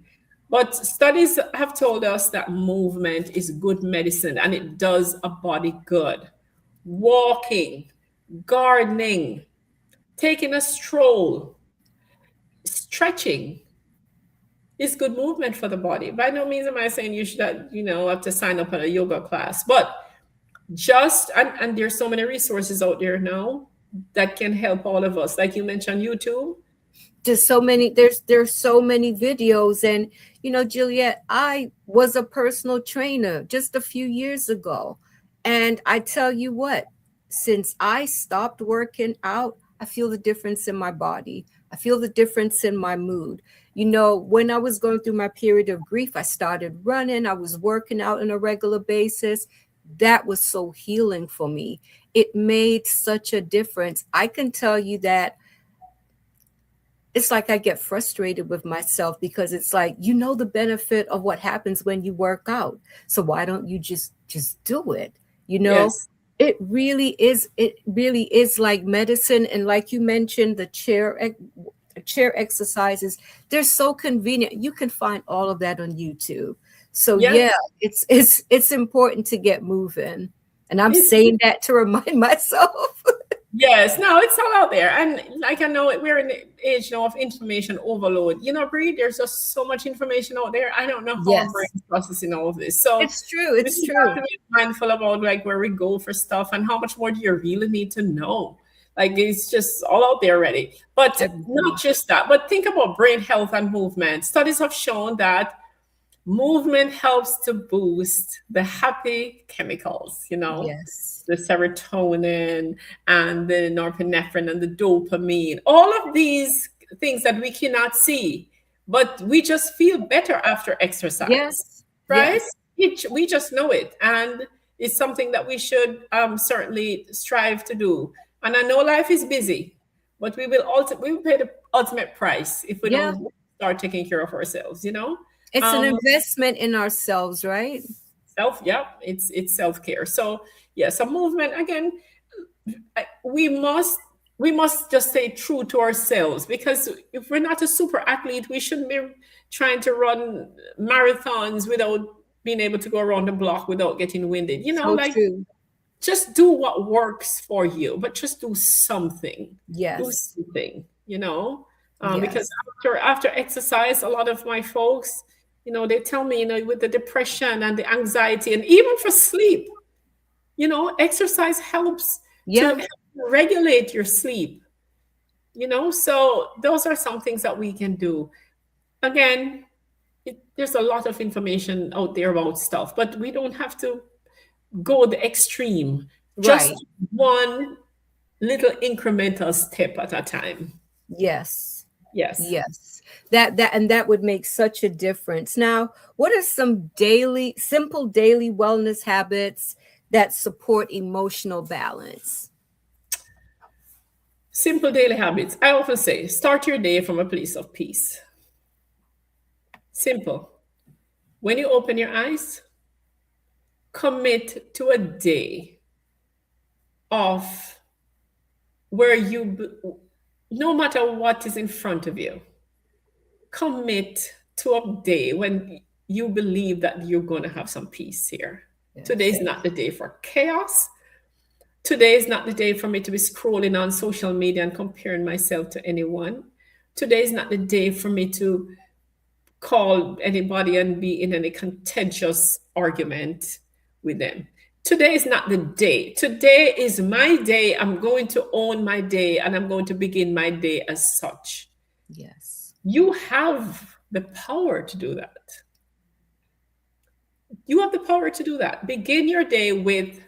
But studies have told us that movement is good medicine and it does a body good. Walking, gardening, taking a stroll, stretching is good movement for the body. By no means am I saying you should, have to sign up at a yoga class, but and there's so many resources out there now that can help all of us. Like you mentioned, YouTube. Just so many, there's so many videos. And Juliet, I was a personal trainer just a few years ago, and I tell you what, since I stopped working out, I feel the difference in my body. I feel the difference in my mood. When I was going through my period of grief, I started running, I was working out on a regular basis. That was so healing for me. It made such a difference. I can tell you that it's like I get frustrated with myself because it's like, the benefit of what happens when you work out. So why don't you just do it? Yes. It really is like medicine. And like you mentioned, the chair exercises, they're so convenient. You can find all of that on YouTube. So yeah, Yes. it's important to get moving. And I'm It, saying that to remind myself. yes. No, it's all out there. And like I know we're in the age now of information overload. Bree, there's just so much information out there. I don't know how our brain Yes, is processing all of this. So it's true. we It's just have true. to be mindful about like where we go for stuff and how much more do you really need to know. Like it's just all out there already. But I not agree. just that, but think about brain health and movement. Studies have shown that Movement helps to boost the happy chemicals, Yes. the serotonin and the norepinephrine and the dopamine, all of these things that we cannot see, but we just feel better after exercise, Yes. right? Yes. We just know it. And it's something that we should certainly strive to do. And I know life is busy, but we will pay the ultimate price if we Yeah. don't start taking care of ourselves. It's an Um, investment in ourselves, right? yeah, it's self-care. So yes, a movement again, we must just stay true to ourselves, because if we're not a super athlete, we shouldn't be trying to run marathons without being able to go around the block without getting winded. So Like, true. just do what works for you, but just do something. Do Yes. something. Because Yes. after exercise, a lot of my folks, they tell me, with the depression and the anxiety, and even for sleep, exercise helps to Yeah. help regulate your sleep. So those are some things that we can do. Again, there's a lot of information out there about stuff, but we don't have to go the extreme. Right. Just one little incremental step at a time. Yes. Yes. Yes. That would make such a difference. Now, what are some simple daily wellness habits that support emotional balance? Simple daily habits. I often say start your day from a place of peace. Simple. When you open your eyes, commit to a day of where no matter what is in front of you, commit to a day when you believe that you're going to have some peace here. Today Yes. is not the day for chaos. Today is not the day for me to be scrolling on social media and comparing myself to anyone. Today is not the day for me to call anybody and be in any contentious argument with them. Today is not the day. Today is my day. I'm going to own my day, and I'm going to begin my day as such. Yes. You have the power to do that. You have the power to do that. Begin your day with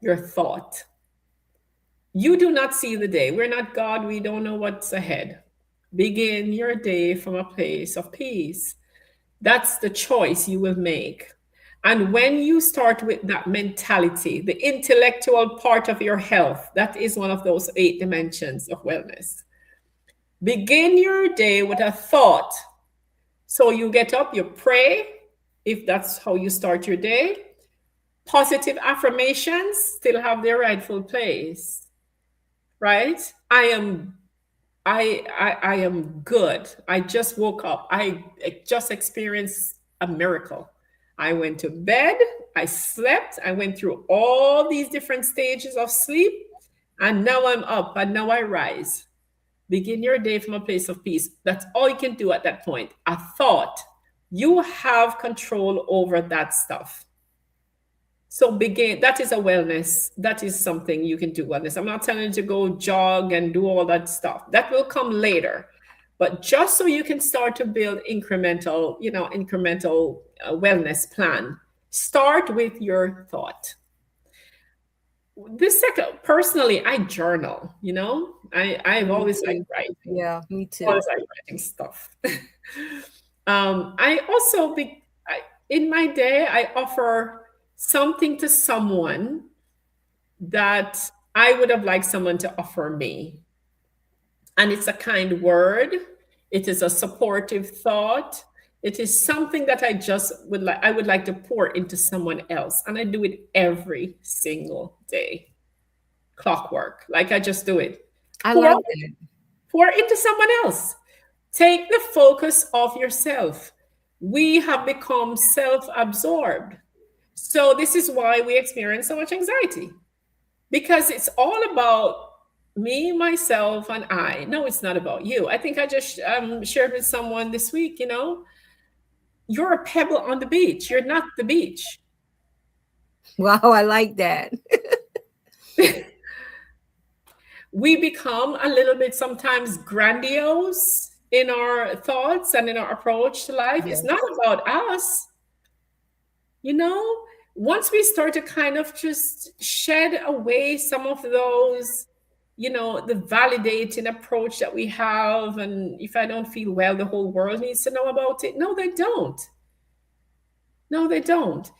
your thought. You do not see the day. We're not God. We don't know what's ahead. Begin your day from a place of peace. That's the choice you will make. And when you start with that mentality, the intellectual part of your health, that is one of those 8 dimensions of wellness. Begin your day with a thought. So you get up, you pray, if that's how you start your day. Positive affirmations still have their rightful place, right? I am good. I just woke up. I just experienced a miracle. I went to bed, I slept, I went through all these different stages of sleep, and now I'm up, and now I rise. Begin your day from a place of peace. That's all you can do at that point. A thought. You have control over that stuff. So begin, that is a wellness. That is something you can do wellness. I'm not telling you to go jog and do all that stuff. That will come later. But just so you can start to build incremental wellness plan, start with your thought. This second, personally, I journal. I've Me always liked too. writing. Yeah, me too. Always liked writing stuff. I also in my day, I offer something to someone that I would have liked someone to offer me. And it's a kind word, it is a supportive thought. It is something that I would like to pour into someone else. And I do it every single day. Clockwork. Like, I just do it. I Pour, like that. pour into someone else. Take the focus off yourself. We have become self-absorbed. So this is why we experience so much anxiety, because it's all about me, myself, and I. No, it's not about you. I think I just shared with someone this week, you're a pebble on the beach. You're not the beach. Wow, I like that. We become a little bit sometimes grandiose, in our thoughts and in our approach to life. It's not Yes. about us, you know? Once we start to kind of just shed away some of those, the validating approach that we have, and if I don't feel well, the whole world needs to know about it. No, they don't. No, they don't.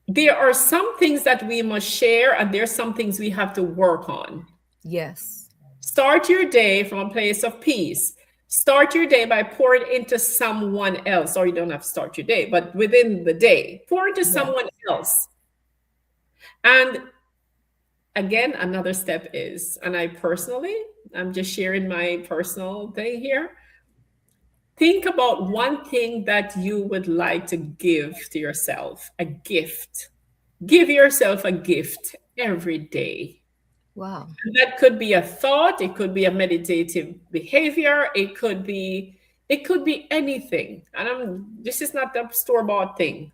There are some things that we must share, and there's some things we have to work on. Yes. Start your day from a place of peace. Start your day by pouring into someone else, or you don't have to start your day, but within the day, pour into someone Yes. else. And again, another step is, and I'm just sharing my personal thing here. Think about one thing that you would like to give to yourself, a gift. Give yourself a gift every day. Wow. And that could be a thought, it could be a meditative behavior, it could be anything. And this is not the store-bought thing.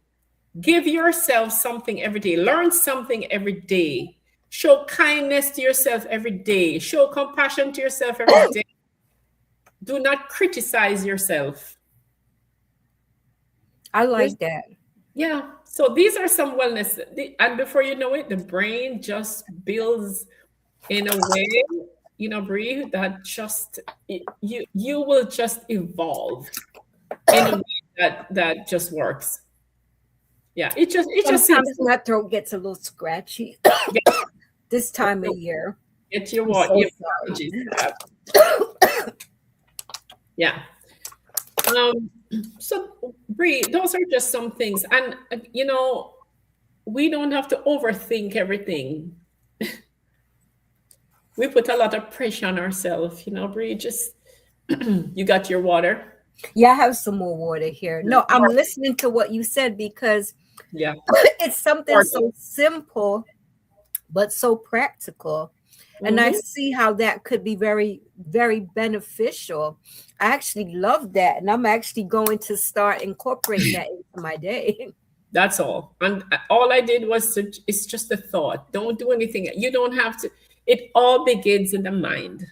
Give yourself something every day. Learn something every day. Show kindness to yourself every day. Show compassion to yourself every day. Do not criticize yourself. I There's, like that. yeah. So these are some wellness. And before you know it, the brain just builds in a way, Bree, that just you will just evolve in a way that just works. Yeah, it just seems. Sometimes my throat gets a little scratchy Get, this time of year. get your I'm what so your sorry. allergies to that. Yeah. Um. So, Bree, those are just some things, and we don't have to overthink everything. We put a lot of pressure on ourselves, Bree. Just you got your water. Yeah, I have some more water here. No, I'm listening to what you said because Yeah. it's something Sparkle. so simple but so practical. And I Hmm. see how that could be very, very beneficial. I actually love that. And I'm actually going to start incorporating that into my day. That's all. And all I did was it's just a thought. Don't do anything. You don't have to. It all begins in the mind.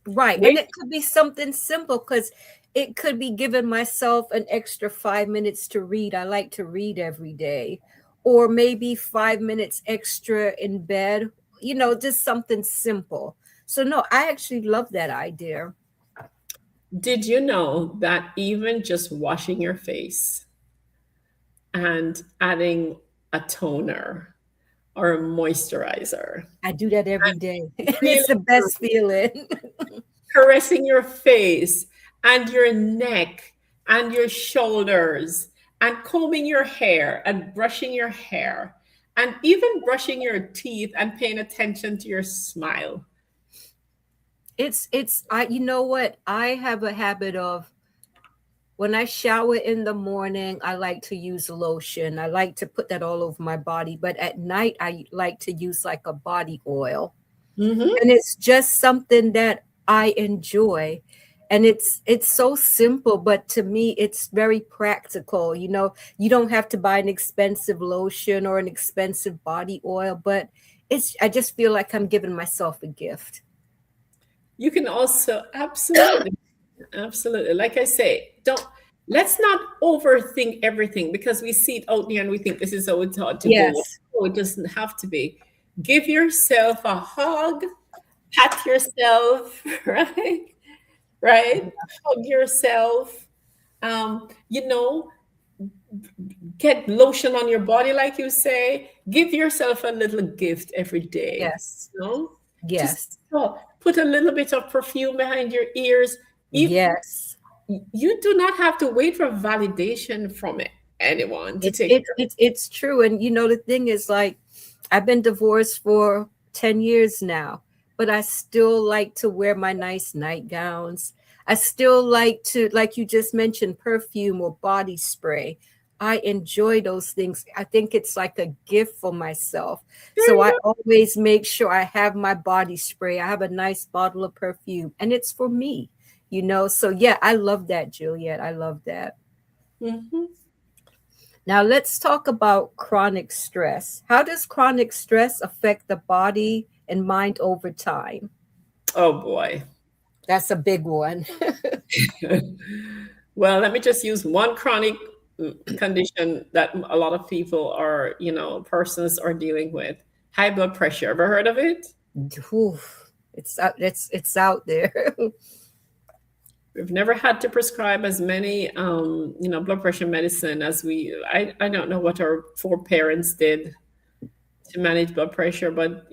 Right. And Wait, it could be something simple because it could be giving myself an extra 5 minutes to read. I like to read every day. Or maybe 5 minutes extra in bed, just something simple. So, no, I actually love that idea. did you know that even just washing your face and adding a toner or a moisturizer, I do that every day. And really it's the best feeling. caressing your face and your neck and your shoulders and combing your hair and brushing your hair and even brushing your teeth and paying attention to your smile. It's I you know what? I have a habit of when I shower in the morning, I like to use lotion. I like to put that all over my body, but at night I like to use like a body oil. Hmm. And it's just something that I enjoy. And it's so simple, but to me it's very practical. You don't have to buy an expensive lotion or an expensive body oil, but it's I just feel like I'm giving myself a gift. You can also absolutely, absolutely, like I say, don't let's not overthink everything because we see it out there and we think this is how it's ought to go. Yes. No, it doesn't have to be. Give yourself a hug, pat yourself, right? Right? Hug yourself. You know, get lotion on your body, like you say. Give yourself a little gift every day. Yes. You know, just Yes. put a little bit of perfume behind your ears. If Yes. you do not have to wait for validation from anyone to It's take it's care. it's it's true. And the thing is, like, I've been divorced for 10 years now, but I still like to wear my nice nightgowns. I still like to, like you just mentioned, perfume or body spray. I enjoy those things. I think it's like a gift for myself. There So you I go. always make sure I have my body spray. I have a nice bottle of perfume, and it's for me. So yeah, I love that, Juliet. I love that. Mhm. Now, let's talk about chronic stress. How does chronic stress affect the body and mind over time? Oh boy. That's a big one. Well, let me just use one chronic condition that a lot of people are, persons are dealing with. High blood pressure. Ever heard of it? Oof. It's out there. We've never had to prescribe as many, blood pressure medicine as I don't know what our foreparents did to manage blood pressure, but,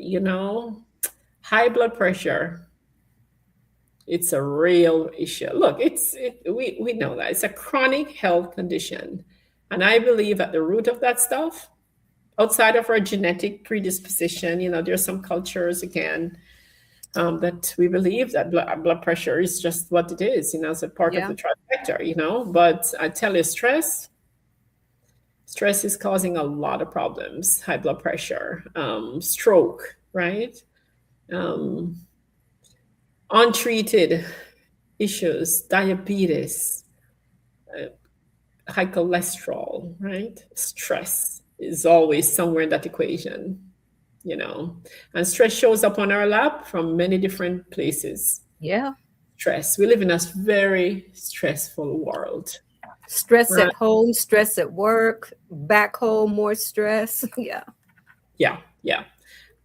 high blood pressure, it's a real issue. Look, we know that it's a chronic health condition. And I believe at the root of that stuff, outside of our genetic predisposition, there's some cultures again that we believe that blood pressure is just what it is, as a part of Yeah. the trifecta. But I tell you, stress is causing a lot of problems. High blood pressure, stroke, right? Um, Untreated issues, diabetes, uh, high cholesterol, right? Stress is always somewhere in that equation, you know. And stress shows up on our lap from many different places. Yeah. Stress. We live in a very stressful world. Stress Right? at home, stress at work, back home, more stress. Yeah. Yeah, yeah.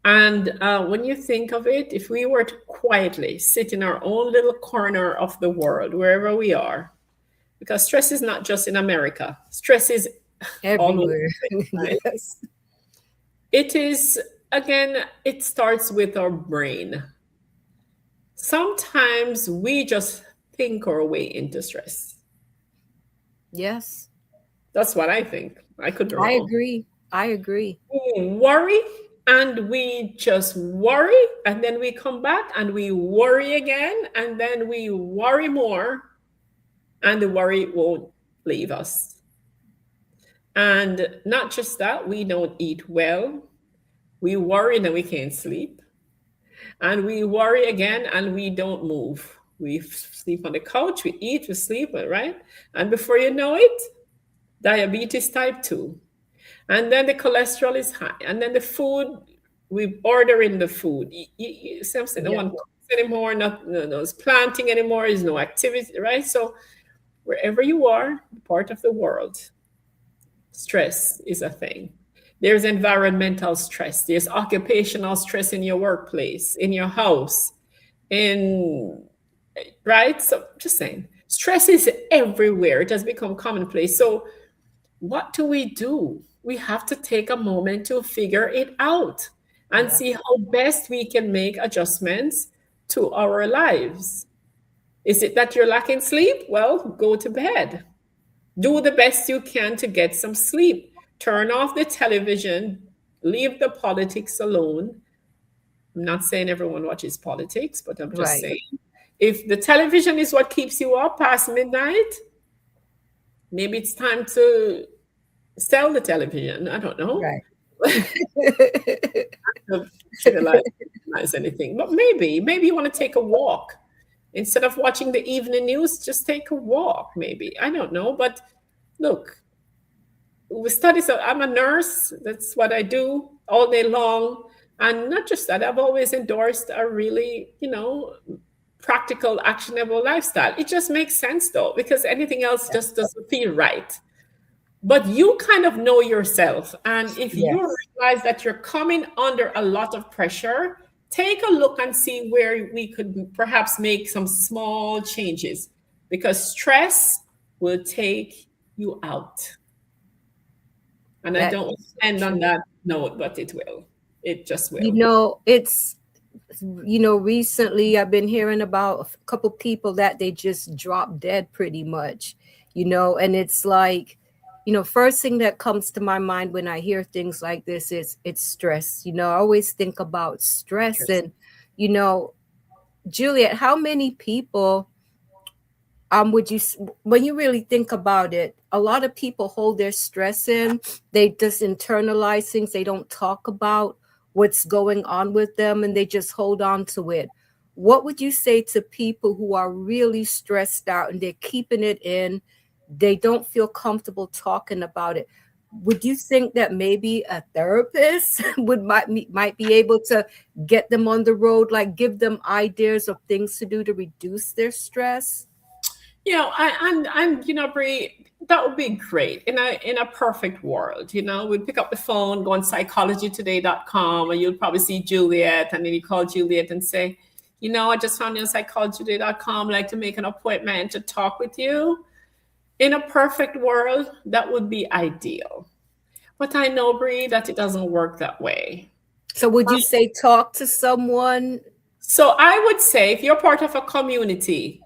And when you think of it, if we were to quietly sit in our own little corner of the world, wherever we are, because stress is not just in America, stress is all over Everywhere. the place, right? Yes. It is, again, it starts with our brain. Sometimes we just think our way into stress. Yes. That's what I think. I could be I wrong. agree. I agree. We worry and we just worry, and then we come back and we worry again, and then we worry more, and the worry won't leave us. And not just that, we don't eat well. We worry and then we can't sleep. And we worry again and we don't move. We sleep on the couch, we eat, we sleep, right? And before you know it, diabetes type 2. And then the cholesterol is high. And then the food, we order in the food. Something no Yeah. one cooks anymore, no one's planting anymore, there's no activity, right? So wherever you are, part of the world, stress is a thing. There's environmental stress, there's occupational stress in your workplace, in your house, in right? So just saying, stress is everywhere. It has become commonplace. So what do? We have to take a moment to figure it out and Yeah. see how best we can make adjustments to our lives. Is it that you're lacking sleep? Well, go to bed. Do the best you can to get some sleep. Turn off the television. Leave the politics alone. I'm not saying everyone watches politics, but I'm just Right. saying if the television is what keeps you up past midnight, maybe it's time to sell the television. I don't know. Right. Not trivialize anything, but maybe you want to take a walk instead of watching the evening news. Just take a walk. Maybe I don't know, but look, we study. So I'm a nurse. That's what I do all day long, and not just that. I've always endorsed a really, practical, actionable lifestyle. It just makes sense though, because anything else just doesn't feel right. But you kind of know yourself. And if you Yes. realize that you're coming under a lot of pressure, take a look and see where we could perhaps make some small changes because stress will take you out. And I That don't want is to so end on true. that note, but it will. It just You will. know, it's recently I've been hearing about a couple people that they just dropped dead pretty much, and it's like, first thing that comes to my mind when I hear things like this is it's stress. I always think about stress and, you know, Juliet, how many people would when you really think about it, a lot of people hold their stress in, they just internalize things, they don't talk about what's going on with them and they just hold on to it. What would you say to people who are really stressed out and they're keeping it in, they don't feel comfortable talking about it? would you think that maybe a therapist might be able to get them on the road, like give them ideas of things to do to reduce their stress? Bree, that would be great in a perfect world. We'd pick up the phone, go on psychologytoday.com, and you'll probably see Juliet, and then you call Juliet and say, I just found you on psychologytoday.com. I'd like to make an appointment to talk with you. In a perfect world, that would be ideal. But I know, Bree, that it doesn't work that way. So would you say talk to someone? So I would say if you're part of a community,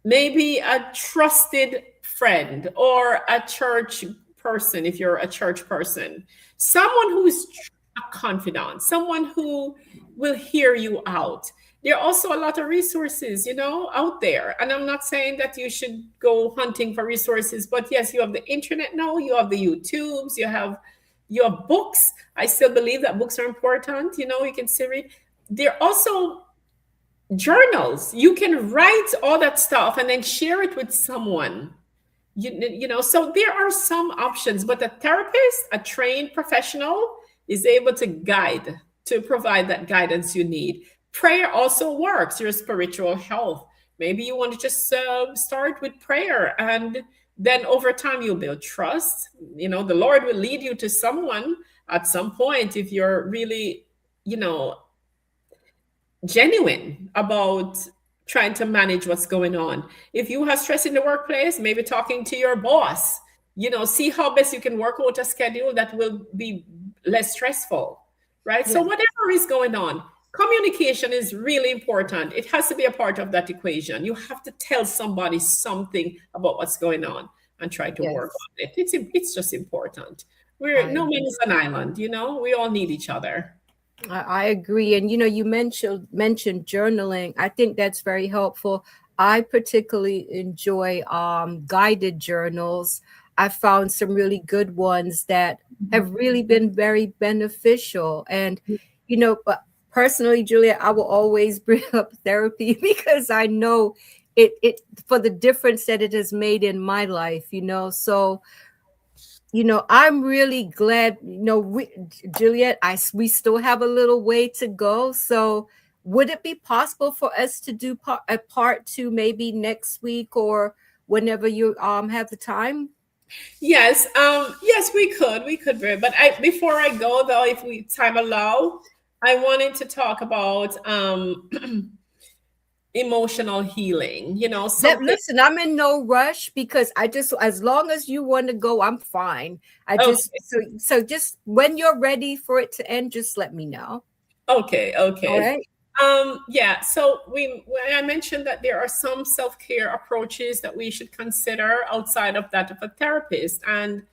maybe a trusted friend or a church person, if you're a church person, someone who's a confidant, someone who will hear you out. There are also a lot of resources, out there. And I'm not saying that you should go hunting for resources, but yes, you have the internet now, you have the YouTubes, you have books. I still believe that books are important, you can still read. There are also journals. You can write all that stuff and then share it with someone. So there are some options, but a therapist, a trained professional, is able to provide that guidance you need. Prayer also works, your spiritual health. Maybe you want to just start with prayer, and then over time you'll build trust. The Lord will lead you to someone at some point if you're really, genuine about trying to manage what's going on. If you have stress in the workplace, maybe talking to your boss, see how best you can work out a schedule that will be less stressful, right? So Yeah. whatever is going on, communication is really important. It has to be a part of that equation. You have to tell somebody something about what's going on and try to work Yes, on it. It's just important. I No man agree. is an island, we all need each other. I agree. And you mentioned journaling. I think that's very helpful. I particularly enjoy guided journals. I found some really good ones that have really been very beneficial. And but personally, Julia, I will always bring up therapy because I know it for the difference that it has made in my life. So I'm really glad, Juliet, we still have a little way to go. So would it be possible for us to do a part two maybe next week or whenever you have the time? Yes, we could, but before I go though, if we time allow, I wanted to talk about emotional healing. Something. Listen, I'm in no rush because I just, as long as you want to go, I'm fine. I just, Okay, so just when you're ready for it to end, just let me know. okay, All okay. right. Yeah. So when I mentioned that there are some self-care approaches that we should consider outside of that of a therapist, and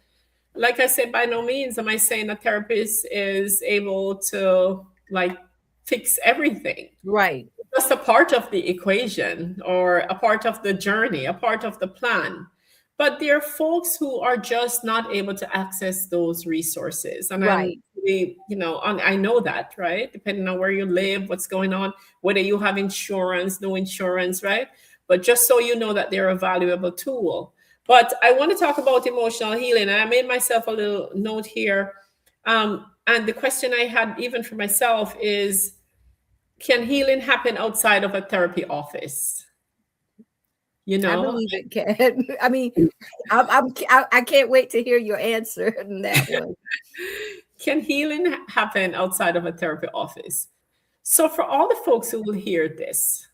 like I said, by no means am I saying a therapist is able to like fix everything. Right. Just a part of the equation or a part of the journey, a part of the plan. But there are folks who are just not able to access those resources. And Right. I know that, right? Depending on where you live, what's going on, whether you have insurance, no insurance, right? But just so you know that they're a valuable tool. But I want to talk about emotional healing. And I made myself a little note here. And the question I had even for myself is, can healing happen outside of a therapy office? You I know, believe it can. I mean, I can't wait to hear your answer on that one. can healing happen outside of a therapy office? So for all the folks who will hear this,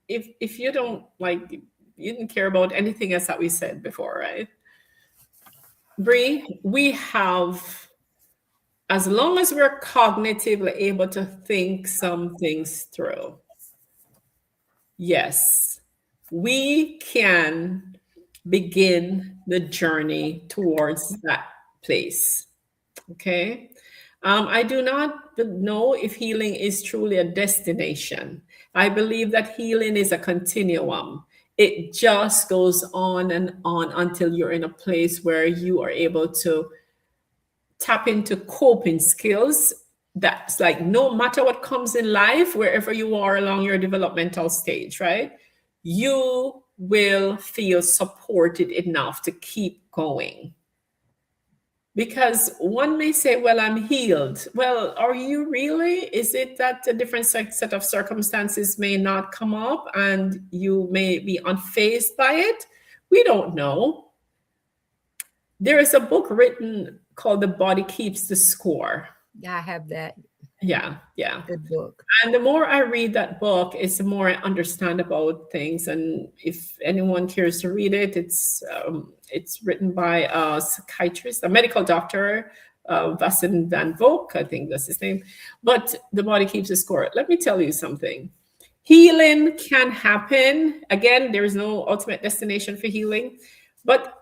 if you don't like, you didn't care about anything else that we said before, right? Bree, we have, as long as we're cognitively able to think some things through, yes, we can begin the journey towards that place. Okay. I do not know if healing is truly a destination. I believe that healing is a continuum. It just goes on and on until you're in a place where you are able to tap into coping skills. That's like no matter what comes in life, wherever you are along your developmental stage, right? You will feel supported enough to keep going. Because one may say, well, I'm healed. Well, are you really? Is it that a different set of circumstances may not come up and you may be unfazed by it? We don't know. There is a book written called The Body Keeps the Score. Yeah, I have that. Yeah, yeah. Good book. And the more I read that book, it's the more I understand about things. And if anyone cares to read it, it's written by a psychiatrist, a medical doctor, Vassen Van Vogt, I think that's his name. But the body keeps the score. Let me tell you something. Healing can happen. Again, there is no ultimate destination for healing, but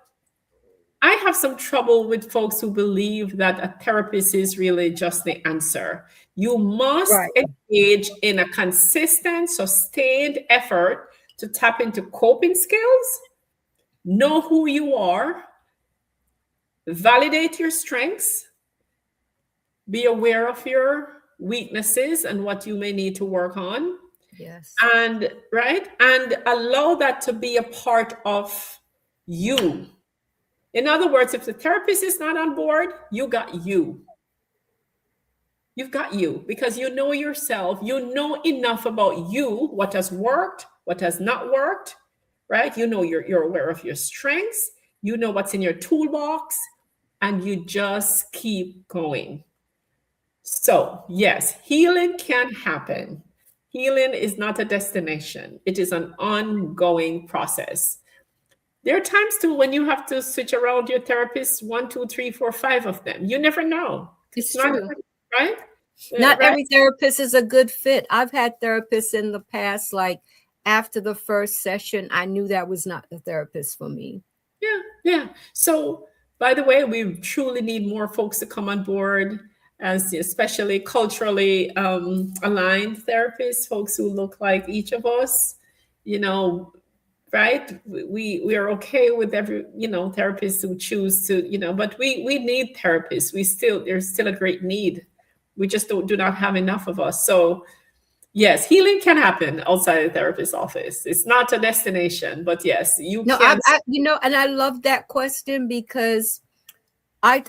I have some trouble with folks who believe that a therapist is really just the answer. You must Right. engage in a consistent, sustained effort to tap into coping skills, know who you are, validate your strengths, be aware of your weaknesses and what you may need to work on, Yes. and right, and allow that to be a part of you. In other words, if the therapist is not on board, you got you. You've got you because you know yourself. You know enough about you, what has worked, what has not worked, right? You know you're aware of your strengths. You know what's in your toolbox, and you just keep going. So, yes, healing can happen. Healing is not a destination. It is an ongoing process. There are times too when you have to switch around your therapist, one, two, three, four, five of them. You never know. It's Not true. right. Not Right. every therapist is a good fit. I've had therapists in the past, like after the first session, I knew that was not the therapist for me. Yeah, yeah. So, by the way, we truly need more folks to come on board, as especially culturally aligned therapists, folks who look like each of us. You know, right? We are okay with every therapists who choose to but we need therapists. There's still a great need. We just do not have enough of us. So yes, healing can happen outside the therapist's office. It's not a destination, but yes, you No, can. and I love that question because I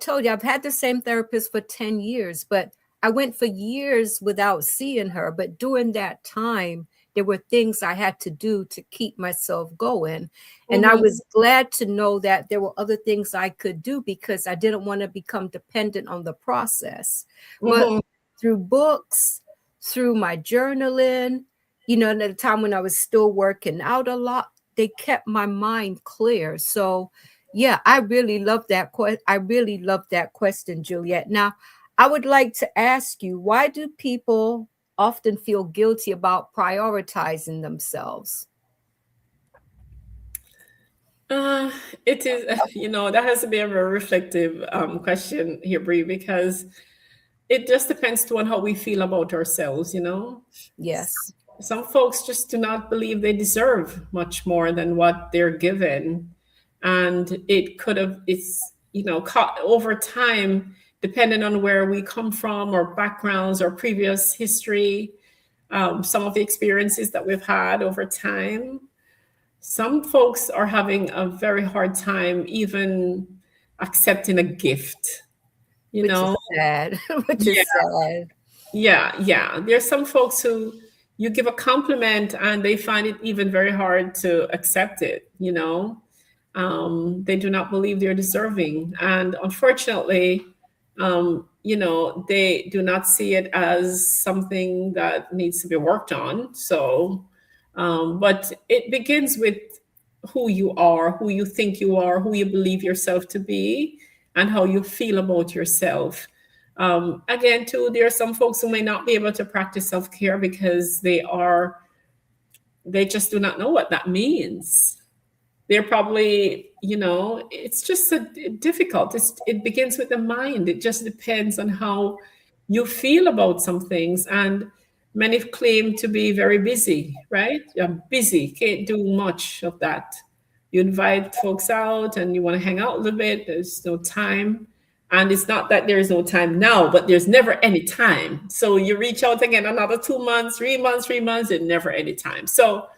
told you I've had the same therapist for 10 years, but I went for years without seeing her. But during that time, there were things I had to do to keep myself going. And I was glad to know that there were other things I could do because I didn't want to become dependent on the process. But through books, through my journaling, at the time when I was still working out a lot, they kept my mind clear. So yeah, I really love that question, Juliet. Now, I would like to ask you, why do people often feel guilty about prioritizing themselves? It is, that has to be a very reflective question here, Brie, because it just depends on how we feel about ourselves, Yes. Some folks just do not believe they deserve much more than what they're given. And over time, depending on where we come from, our backgrounds, our previous history, some of the experiences that we've had over time, some folks are having a very hard time even accepting a gift, Which is sad. Which is sad. Yeah. There's some folks who you give a compliment and they find it even very hard to accept it, They do not believe they're deserving. And unfortunately, they do not see it as something that needs to be worked on. So, but it begins with who you are, who you think you are, who you believe yourself to be, and how you feel about yourself. Again, too, there are some folks who may not be able to practice self-care because they just do not know what that means. They're probably, it's just difficult. It begins with the mind. It just depends on how you feel about some things. And many claim to be very busy, right? I'm busy, can't do much of that. You invite folks out and you want to hang out a little bit. There's no time. And it's not that there is no time now, but there's never any time. So you reach out again another 2 months, 3 months, and never any time. So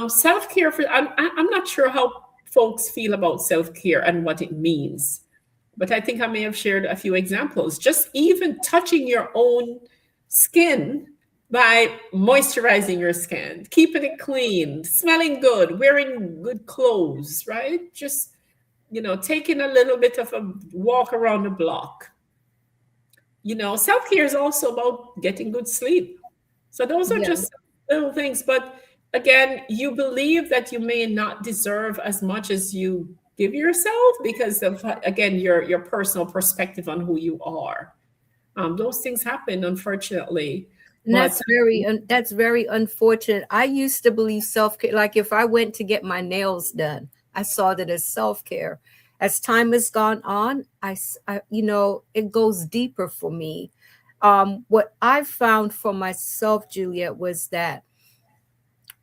self-care I'm not sure how folks feel about self-care and what it means. but I think I may have shared a few examples. Just even touching your own skin by moisturizing your skin, keeping it clean, smelling good, wearing good clothes, right? Just, taking a little bit of a walk around the block. Self care is also about getting good sleep. So those are Yeah. just little things. But again, you believe that you may not deserve as much as you give yourself because of, again, your personal perspective on who you are. Those things happen, unfortunately. And But that's very unfortunate. I used to believe self-care, like if I went to get my nails done, I saw that as self-care. As time has gone on, it goes deeper for me. What I found for myself, Juliet, was that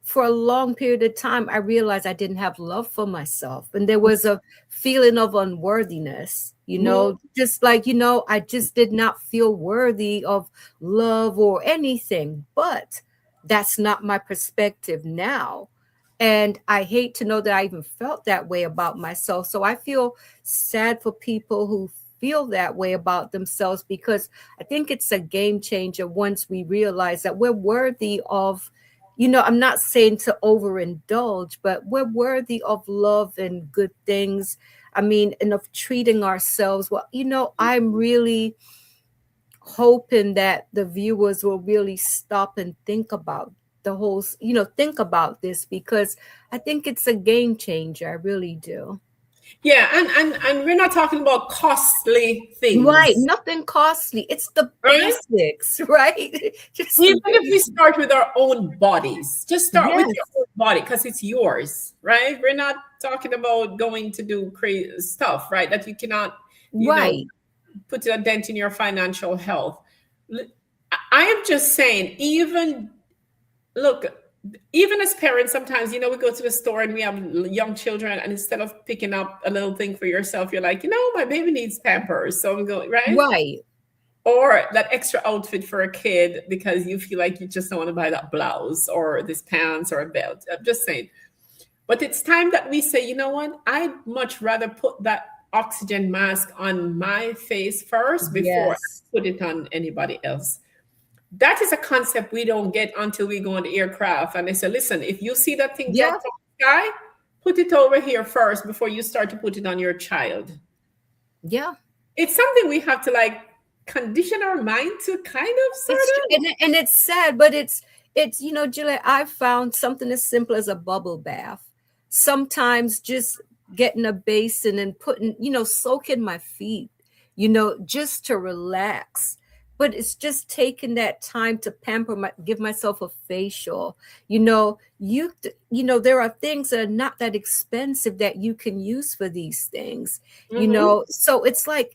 for a long period of time, I realized I didn't have love for myself. And there was a feeling of unworthiness, mhm, just like, I just did not feel worthy of love or anything. But that's not my perspective now. And I hate to know that I even felt that way about myself. So I feel sad for people who feel that way about themselves, because I think it's a game changer once we realize that we're worthy of, I'm not saying to overindulge, but we're worthy of love and good things. I mean, and of treating ourselves well. I'm really hoping that the viewers will really stop and think about think about this, because I think it's a game changer. I really do. yeah, and we're not talking about costly Right. things, Nothing costly. It's the right? basics, right? Just the Even if we basics. start with our own bodies, just start with your Yes. own body because it's yours, right? We're not talking about going to do crazy stuff, right? That you cannot, you know, Right. put a dent in your financial health. I am just saying, even look, even as parents, sometimes, we go to the store and we have young children, and instead of picking up a little thing for yourself, you're like, my baby needs Pampers. So I'm going, right? Right. Or that extra outfit for a kid because you feel like you just don't want to buy that blouse or this pants or a belt. I'm just saying. But it's time that we say, you know what? I'd much rather put that oxygen mask on my face first before I Yes. put it on anybody else. That is a concept we don't get until we go on the aircraft and they say, listen, if you see that thing Yeah. drop from the sky, put it over here first before you start to put it on your child. Yeah. It's something we have to like condition our mind to kind of sort It's of. and it's sad, but it's Julia, I found something as simple as a bubble bath. Sometimes just getting a basin and putting, soaking my feet, just to relax. But it's just taking that time to give myself a facial. There are things that are not that expensive that you can use for these things. Mhm. So it's like,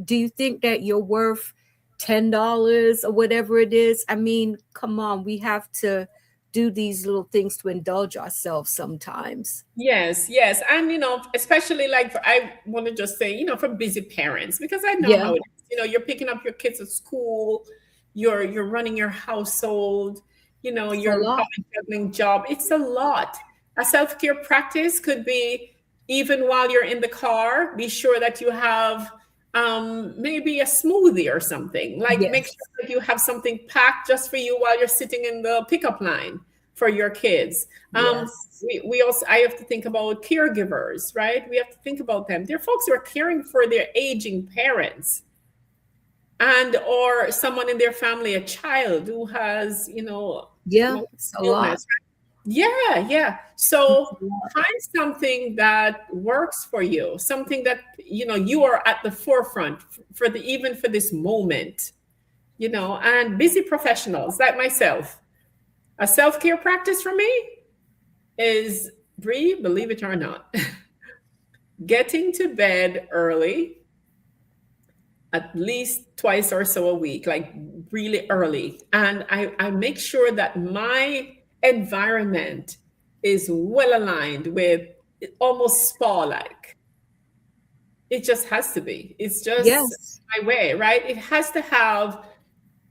do you think that you're worth $10 or whatever it is? I mean, come on, we have to do these little things to indulge ourselves sometimes. Yes, yes. And, especially like I want to just say, for busy parents, because I know Yeah, how it is. You're picking up your kids at school, you're running your household, it's a you're lot. probably juggling job. It's a lot. A self-care practice could be even while you're in the car, be sure that you have maybe a smoothie or something. Like make sure Yes, that you have something packed just for you while you're sitting in the pickup line for your kids. yes, We also, I have to think about caregivers, right? We have to think about them. They're folks who are caring for their aging parents and or someone in their family, a child who has, yeah, it's a lot. illness. Yeah, yeah. It's So a lot. find something that works for you, something that you are at the forefront for the even for this moment, and busy professionals like myself. A self-care practice for me is, Bree, believe it or not, getting to bed early, at least twice or so a week, like really early. And I make sure that my environment is well aligned with almost spa like. It just has to be. It's just Yes, my way, right? It has to have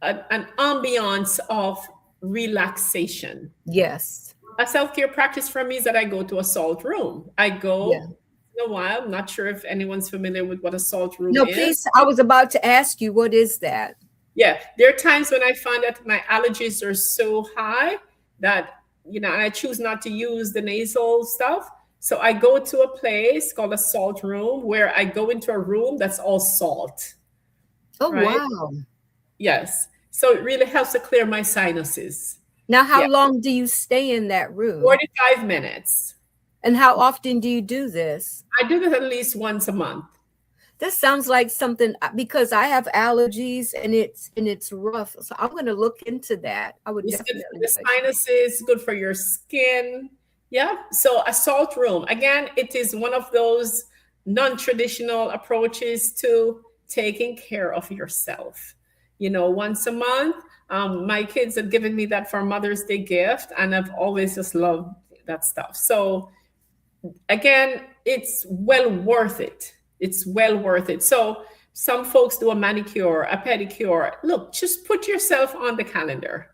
an ambiance of relaxation. yes, A self-care practice for me is that I go to a salt room. I yeah, go in a while. I'm not sure if anyone's familiar with what a salt room No, is. please. I was about to ask you, what is that? Yeah, there are times when I find that my allergies are so high that, and I choose not to use the nasal stuff. So I go to a place called a salt room where I go into a room that's all salt, Oh, right? wow. Yes. So it really helps to clear my sinuses. Now, how Yeah, long do you stay in that room? 45 minutes. And how often do you do this? I do this at least once a month. This sounds like something because I have allergies and it's rough. So I'm going to look into that. I would It's good for definitely the like that. sinuses, good for your skin. Yeah. So a salt room, again, it is one of those non-traditional approaches to taking care of yourself. Once a month. My kids have given me that for Mother's Day gift, and I've always just loved that stuff. So again, it's well worth it. It's well worth it. So some folks do a manicure, a pedicure. Look, just put yourself on the calendar.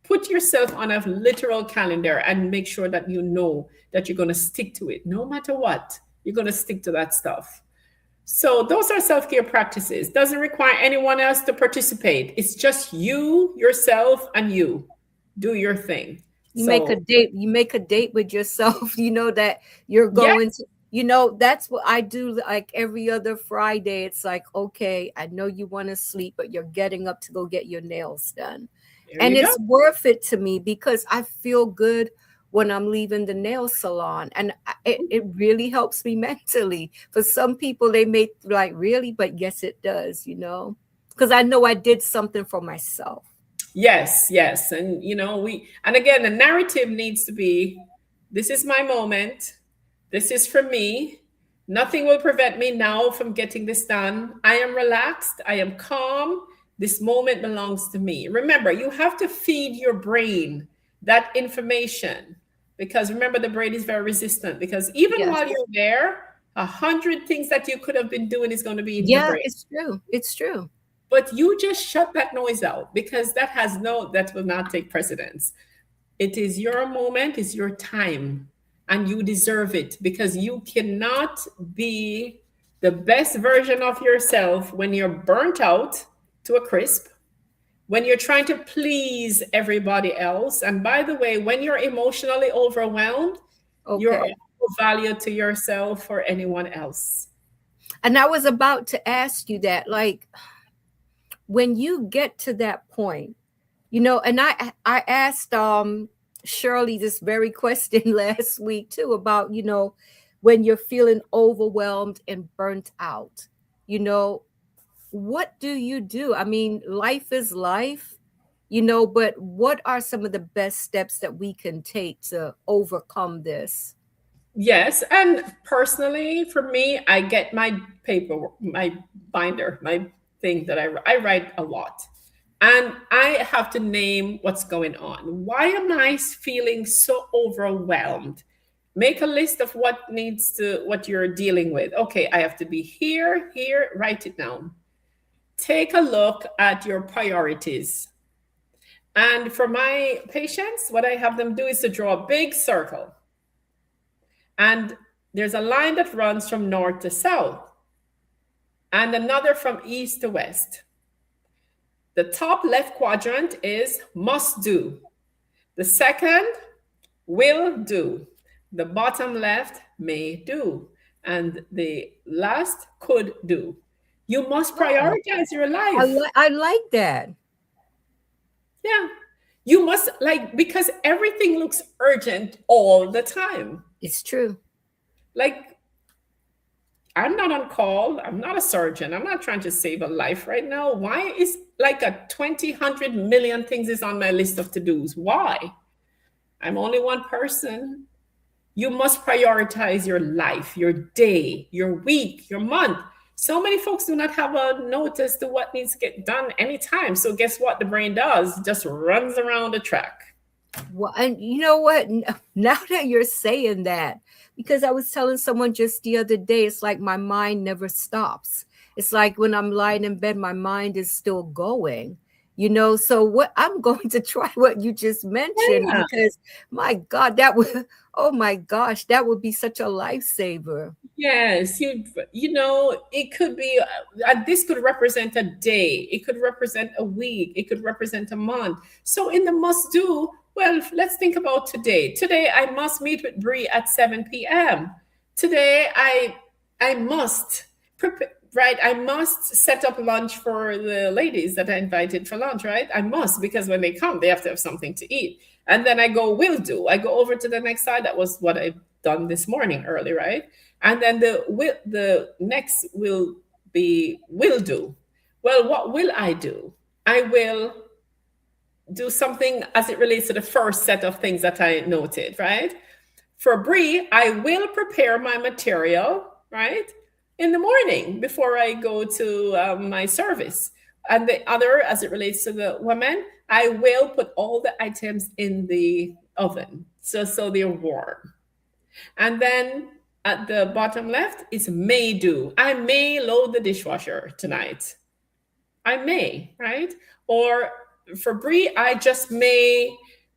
Put yourself on a literal calendar and make sure that you know that you're going to stick to it. No matter what, you're going to stick to that stuff. So those are self-care practices. Doesn't require anyone else to participate. It's just you, yourself, and you. Do your thing. You make a So date, you make a date with yourself, you know that you're yeah, going to, that's what I do like every other Friday. It's like, okay, I know you want to sleep, but you're getting up to go get your nails done. there And you go. it's worth it to me because I feel good when I'm leaving the nail salon. And it really helps me mentally. For some people, they may like, really, but yes, it does, because I know I did something for myself. Yes, yes. And and again, the narrative needs to be, this is my moment. This is for me. Nothing will prevent me now from getting this done. I am relaxed. I am calm. This moment belongs to me. Remember, you have to feed your brain that information, because remember, the brain is very resistant, because even Yes. while you're there, 100 things that you could have been doing is going to be in the Yeah, brain. it's true. It's true. But you just shut that noise out, because that will not take precedence. It is your moment, it's your time, and you deserve it, because you cannot be the best version of yourself when you're burnt out to a crisp, when you're trying to please everybody else. And by the way, when you're emotionally overwhelmed, you're of Okay. no value to yourself or anyone else. And I was about to ask you that, like, when you get to that point, and I asked Shirley this very question last week too about, when you're feeling overwhelmed and burnt out, you know, what do you do? I mean, life is life, but what are some of the best steps that we can take to overcome this? Yes, and personally, for me, I get my paper, my binder, my thing that I write a lot, and I have to name what's going on. Why am I feeling so overwhelmed? Make a list of what you're dealing with. Okay, I have to be here, here. Write it down. Take a look at your priorities. And for my patients, what I have them do is to draw a big circle. And there's a line that runs from north to south and another from east to west. The top left quadrant is must do. The second, will do. The bottom left, may do. And the last, could do. You must Oh, prioritize your I, life. I like that. Yeah. You must, because everything looks urgent all the time. It's true. Like, I'm not on call. I'm not a surgeon. I'm not trying to save a life right now. Why is like a 20, 100 million things is on my list of to dos? Why? I'm only one person. You must prioritize your life, your day, your week, your month. So many folks do not have a notice to what needs to get done anytime. So guess what the brain does? Just runs around the track. Well, and you know what? Now that you're saying that, because I was telling someone just the other day, it's like my mind never stops. It's like when I'm lying in bed, my mind is still going. So what I'm going to try what you just mentioned Yeah. because my God, that would oh my gosh, that would be such a lifesaver. Yes, it could be, this could represent a day, it could represent a week, it could represent a month. So in the must do, well, let's think about today. Today I must meet with Bree at 7 p.m. Today I must prepare, right? I must set up lunch for the ladies that I invited for lunch, right? I must, because when they come, they have to have something to eat. And then I go will do. I go over to the next side. That was what I've done this morning early, right? And then the next will be will do. Well, what will I do? I will do something as it relates to the first set of things that I noted, right? For Brie, I will prepare my material, right, in the morning before I go to my service. And the other, as it relates to the women, I will put all the items in the oven so they're warm. And then at the bottom left is may do. I may load the dishwasher tonight. I may, right? Or for Brie, I just may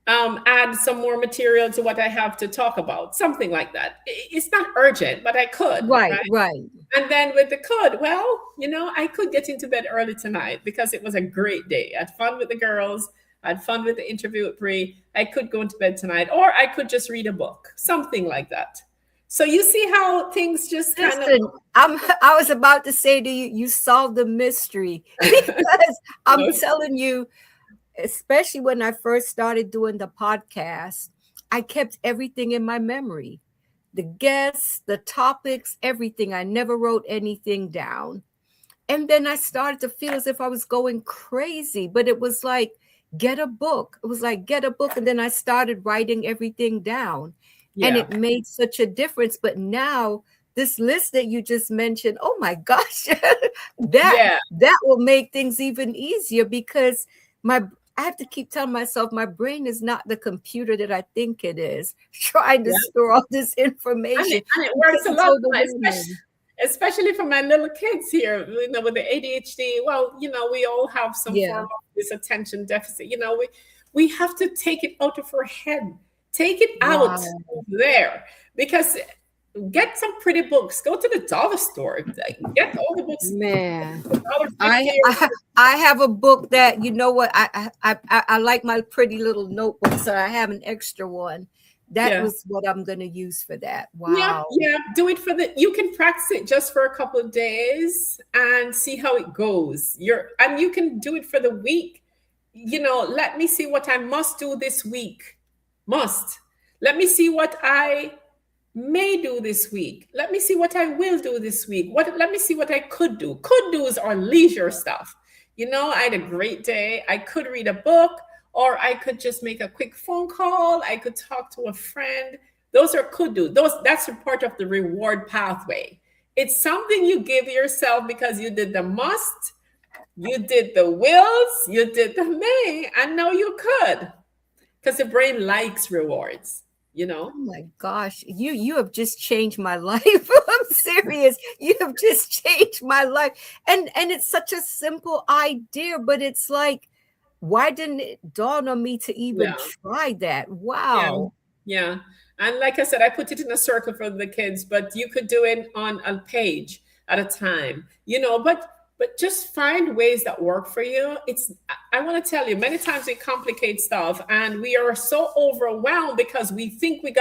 add some more material to what I have to talk about, something like that. It's not urgent, but I could, Right, right? right. And then with the could, well, I could get into bed early tonight because it was a great day. I had fun with the girls. I had fun with the interview with Brie. I could go into bed tonight, or I could just read a book, something like that. So you see how things just kind of, Listen, I was about to say to you, you solved the mystery because I'm you telling you, especially when I first started doing the podcast, I kept everything in my memory. The guests, the topics, everything. I never wrote anything down. And then I started to feel as if I was going crazy, but it was like, get a book. It was like, get a book. And then I started writing everything down. And yeah, it made such a difference. But now, this list that you just mentioned, oh my gosh, that yeah, that will make things even easier because my I have to keep telling myself my brain is not the computer that I think it is, trying to yeah. store all this and information it because works a it's lot, overwhelming. especially for my little kids here, with the ADHD. Well, we all have some Yeah. form of this attention deficit. We have to take it out of our head, take it out Wow. of there, because get some pretty books. Go to the dollar store, get all the books, Man, I, $1.50. I I have a book that you know what I like my pretty little notebook, so I have an extra one. That Yeah. was what I'm going to use for that. Yeah, Wow. yeah. Do it you can practice it just for a couple of days and see how it goes. And you can do it for the week. Let me see what I must do this week. Must. Let me see what I may do this week. Let me see what I will do this week. Let me see what I could do. Could do is our leisure stuff. I had a great day. I could read a book, or I could just make a quick phone call. I could talk to a friend. Those are could do. That's a part of the reward pathway. It's something you give yourself because you did the must, you did the wills, you did the may, and now you could. Because the brain likes rewards, you Oh know? my gosh, you have just changed my life. I'm serious. You have just changed my life. And it's such a simple idea, but it's like, why didn't it dawn on me to even Yeah. try that? Yeah, Wow. yeah. And like I said, I put it in a circle for the kids, but you could do it on a page at a time, but just find ways that work for you. I want to tell you, many times we complicate stuff and we are so overwhelmed because we think Really.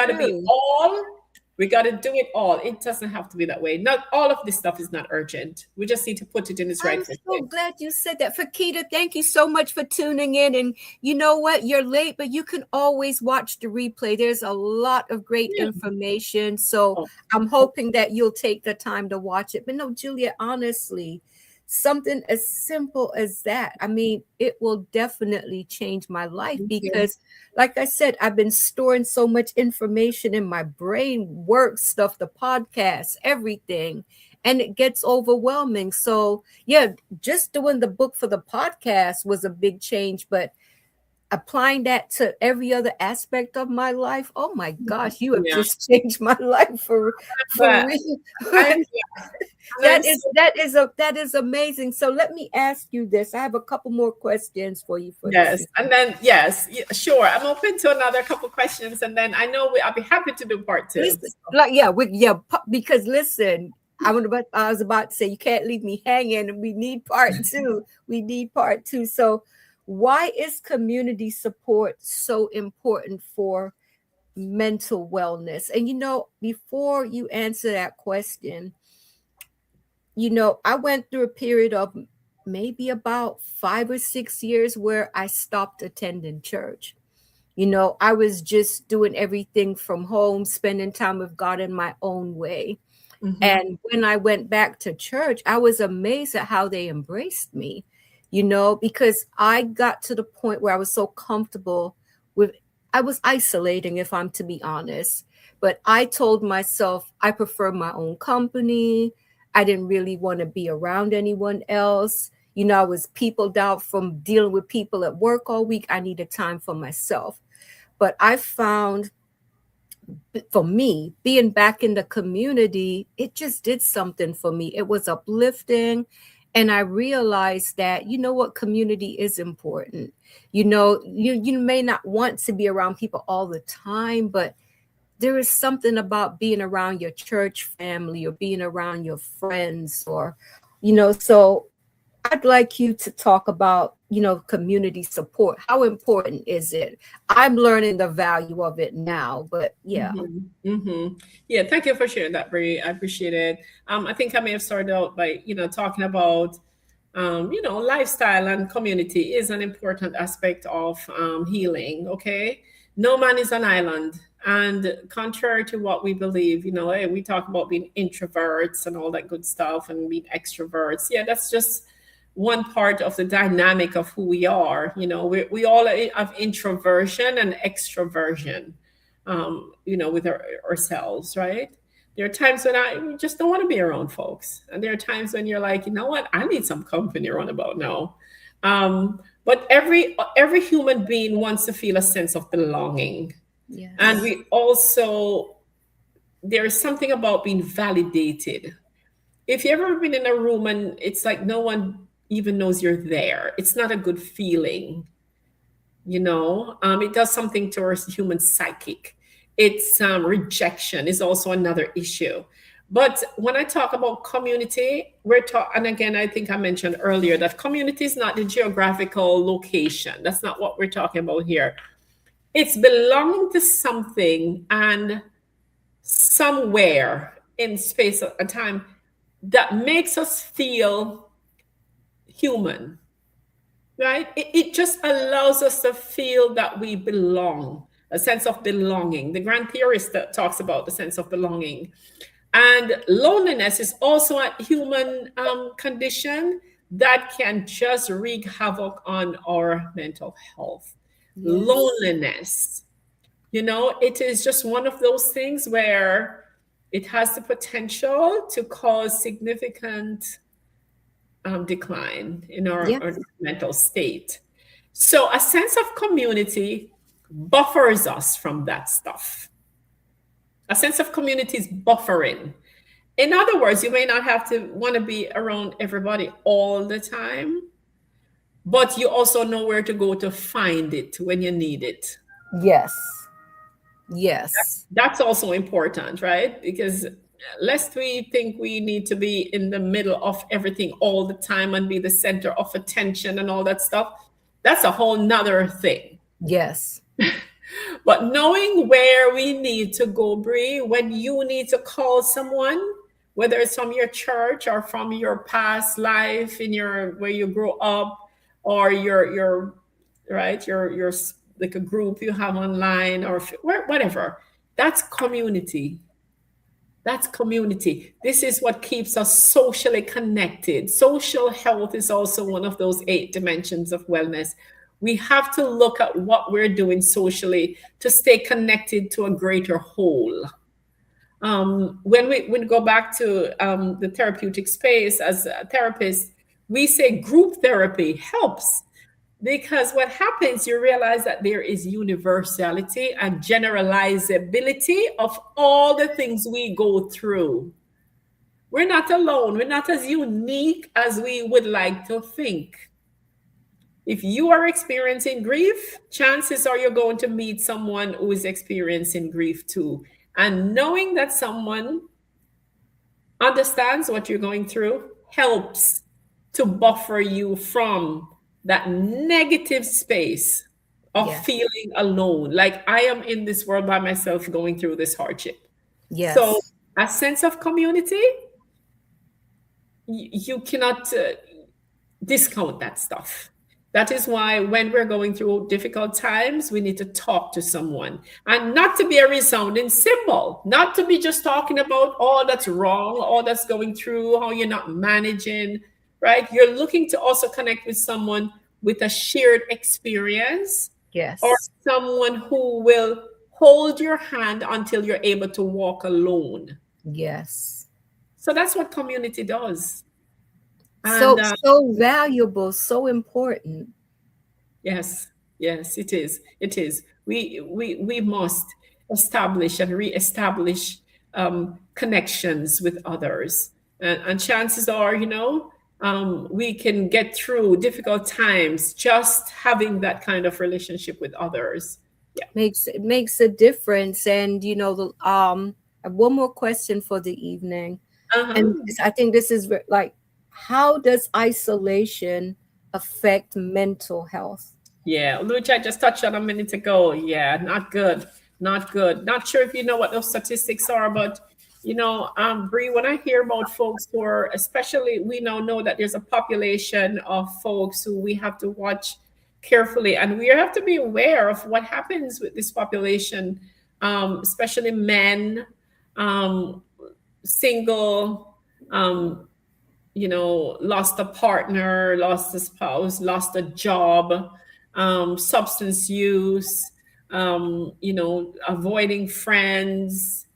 we got to do it all. It doesn't have to be that way. Not all of this stuff is not urgent. We just need to put it in its I'm rightful so place. glad you said that. Fakita, thank you so much for tuning in. And you know what? You're late, but you can always watch the replay. There's a lot of great Yeah. information. So Oh, I'm hoping that you'll take the time to watch it. But no, Julia, honestly, something as simple as that, I mean, it will definitely change my life thank you. because, like I said, I've been storing so much information in my brain, work stuff, the podcast, everything. And it gets overwhelming. So, yeah, just doing the book for the podcast was a big change. But applying that to every other aspect of my life. Oh my gosh, you have Yeah, just changed my life for but real. I'm and I'm so That is amazing. So let me ask you this. I have a couple more questions for you for this. yes, and then yes, sure. I'm open to another couple questions, and then I know I'll be happy to do part two. Listen, like yeah, because listen, I was about to say you can't leave me hanging, and we need part two. We need part two. So, why is community support so important for mental wellness? And before you answer that question, I went through a period of maybe about 5 or 6 years where I stopped attending church. I was just doing everything from home, spending time with God in my own way. Mhm. And when I went back to church, I was amazed at how they embraced me, because I got to the point where I was so comfortable with, I was isolating, if I'm to be honest. But I told myself I prefer my own company. I didn't really want to be around anyone else. I was peopled out from dealing with people at work all week. I needed time for myself. But I found, for me, being back in the community, it just did something for me. It was uplifting. And I realized that, what, community is important. You may not want to be around people all the time, but there is something about being around your church family or being around your friends so I'd like you to talk about, community support. How important is it? I'm learning the value of it now, but yeah. Yeah, thank you for sharing that, Brie. I appreciate it. I think I may have started out by, talking about, lifestyle and community is an important aspect of healing. Okay, no man is an island, and contrary to what we believe, hey, we talk about being introverts and all that good stuff, and being extroverts. Yeah, that's just one part of the dynamic of who we are. We all have introversion and extroversion, with ourselves, right? There are times when I just don't want to be around folks, and there are times when you're like, you know what, I need some company around about now. But every human being wants to feel a sense of belonging, and Yes. we also, there is something about being validated. If you've ever been in a room and it's like no one even knows you're there, it's not a good feeling. It does something to our human psychic. It's rejection is also another issue. But when I talk about community, we're talking, and again, I think I mentioned earlier that community is not the geographical location. That's not what we're talking about here. It's belonging to something and somewhere in space and time that makes us feel human, right? It just allows us to feel that we belong, a sense of belonging. The grand theorist that talks about the sense of belonging. And loneliness is also a human condition that can just wreak havoc on our mental health. Yes. Loneliness, it is just one of those things where it has the potential to cause significant decline in our Yes. mental state. So a sense of community buffers us from that stuff. A sense of community is buffering. In other words, you may not have to want to be around everybody all the time, but you also know where to go to find it when you need it. Yes. Yes. That's also important, right? Because lest we think we need to be in the middle of everything all the time and be the center of attention and all that stuff, that's a whole nother thing. Yes. But knowing where we need to go, Brie, when you need to call someone, whether it's from your church or from your past life in your where you grew up, or your right your like a group you have online, or whatever, that's community. That's community. This is what keeps us socially connected. Social health is also one of those 8 dimensions of wellness. We have to look at what we're doing socially to stay connected to a greater whole. When we go back to the therapeutic space as a therapist, we say group therapy helps Because what happens, you realize that there is universality and generalizability of all the things we go through. We're not alone. We're not as unique as we would like to think. If you are experiencing grief, chances are you're going to meet someone who is experiencing grief too. And knowing that someone understands what you're going through helps to buffer you from that negative space of Yes. feeling alone. Like I am in this world by myself going through this hardship. So, Yes. a sense of community, you cannot discount that stuff. That is why when we're going through difficult times, we need to talk to someone and not to be a resounding symbol, not to be just talking about all that's wrong, all that's going through, how you're not managing, right? You're looking to also connect with someone with a shared experience or Yes. someone who will hold your hand until you're able to walk alone. Yes. So that's what community does. And So so valuable, so important. yes, yes, it is. It is. We must establish and reestablish connections with others, and chances are, we can get through difficult times just having that kind of relationship with others. Yeah. Makes a difference. And I have one more question for the evening. And Uh-huh. I think this is like, how does isolation affect mental health? Yeah, which I just touched on a minute ago. Yeah, not good. Not good. Not sure if you know what those statistics are, but Bree, when I hear about folks who are, especially, we now know that there's a population of folks who we have to watch carefully, and we have to be aware of what happens with this population, especially men, um, single, um, lost a partner, lost a spouse, lost a job, substance use, avoiding friends,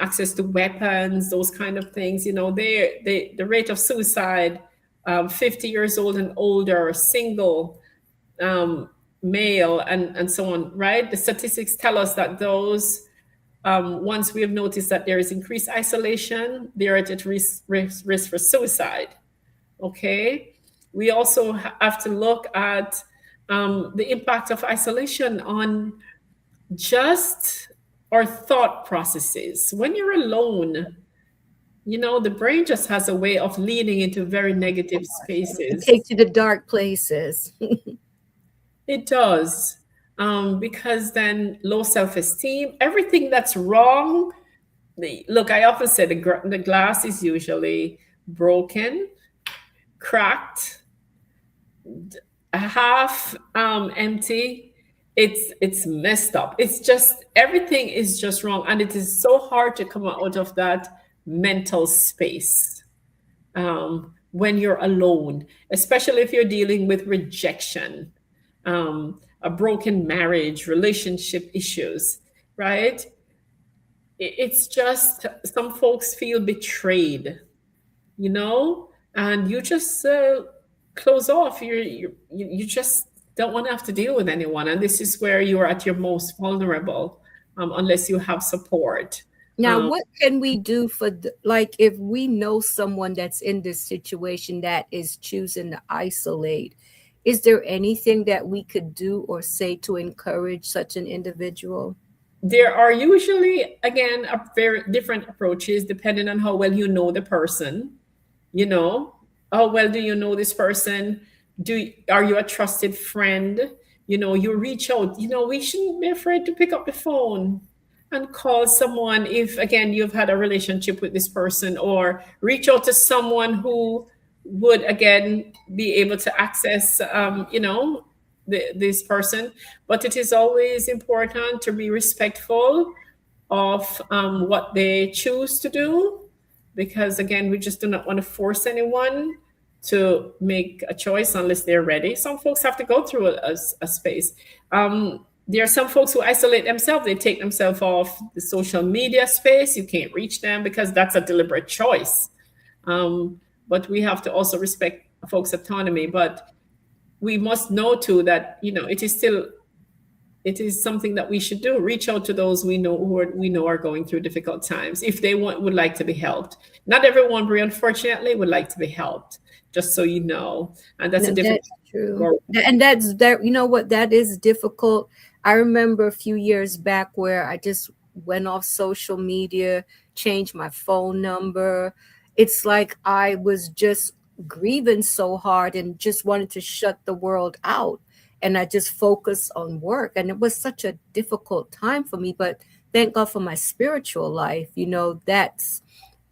access to weapons, those kind of things. The rate of suicide, 50 years old and older, single, um, male, and so on, right? The statistics tell us that those once we have noticed that there is increased isolation, they're at risk for suicide. Okay. We also have to look at the impact of isolation on just our thought processes. When you're alone, the brain just has a way of leaning into very negative It spaces. takes you to dark places. It does. Because then low self esteem, everything that's wrong. Look, I often say the glass is usually broken, cracked, half empty. It's messed up. It's just everything is just wrong, and it is so hard to come out of that mental space when you're alone, especially if you're dealing with rejection, a broken marriage, relationship issues, right? It's just some folks feel betrayed, you know, and you just close off. You just don't want to have to deal with anyone, and this is where you are at your most vulnerable, unless you have support. Now, Um, what can we do for like if we know someone that's in this situation that is choosing to isolate? Is there anything that we could do or say to encourage such an individual? there are usually, again, a very different approaches depending on how well you know the person. You know, how well do you know this person? Are you a trusted friend? You reach out. We shouldn't be afraid to pick up the phone and call someone if, again, you've had a relationship with this person, or reach out to someone who would, again, be able to access this person. But it is always important to be respectful of what they choose to do, because, again, we just do not want to force anyone to make a choice unless they're ready. Some folks have to go through a space. There are some folks who isolate themselves. They take themselves off the social media space. You can't reach them because that's a deliberate choice. But we have to also respect folks' autonomy. But we must know too that, it is something that we should do. Reach out to those we know are going through difficult times if they would like to be helped. Not everyone, Brie, unfortunately, would like to be helped. Just so you know, and that's a different. That's true. And that's that, you know what, that is difficult. I remember a few years back where I just went off social media, changed my phone number. It's like I was just grieving so hard and just wanted to shut the world out. And I just focused on work. And it was such a difficult time for me. But thank God for my spiritual life. That's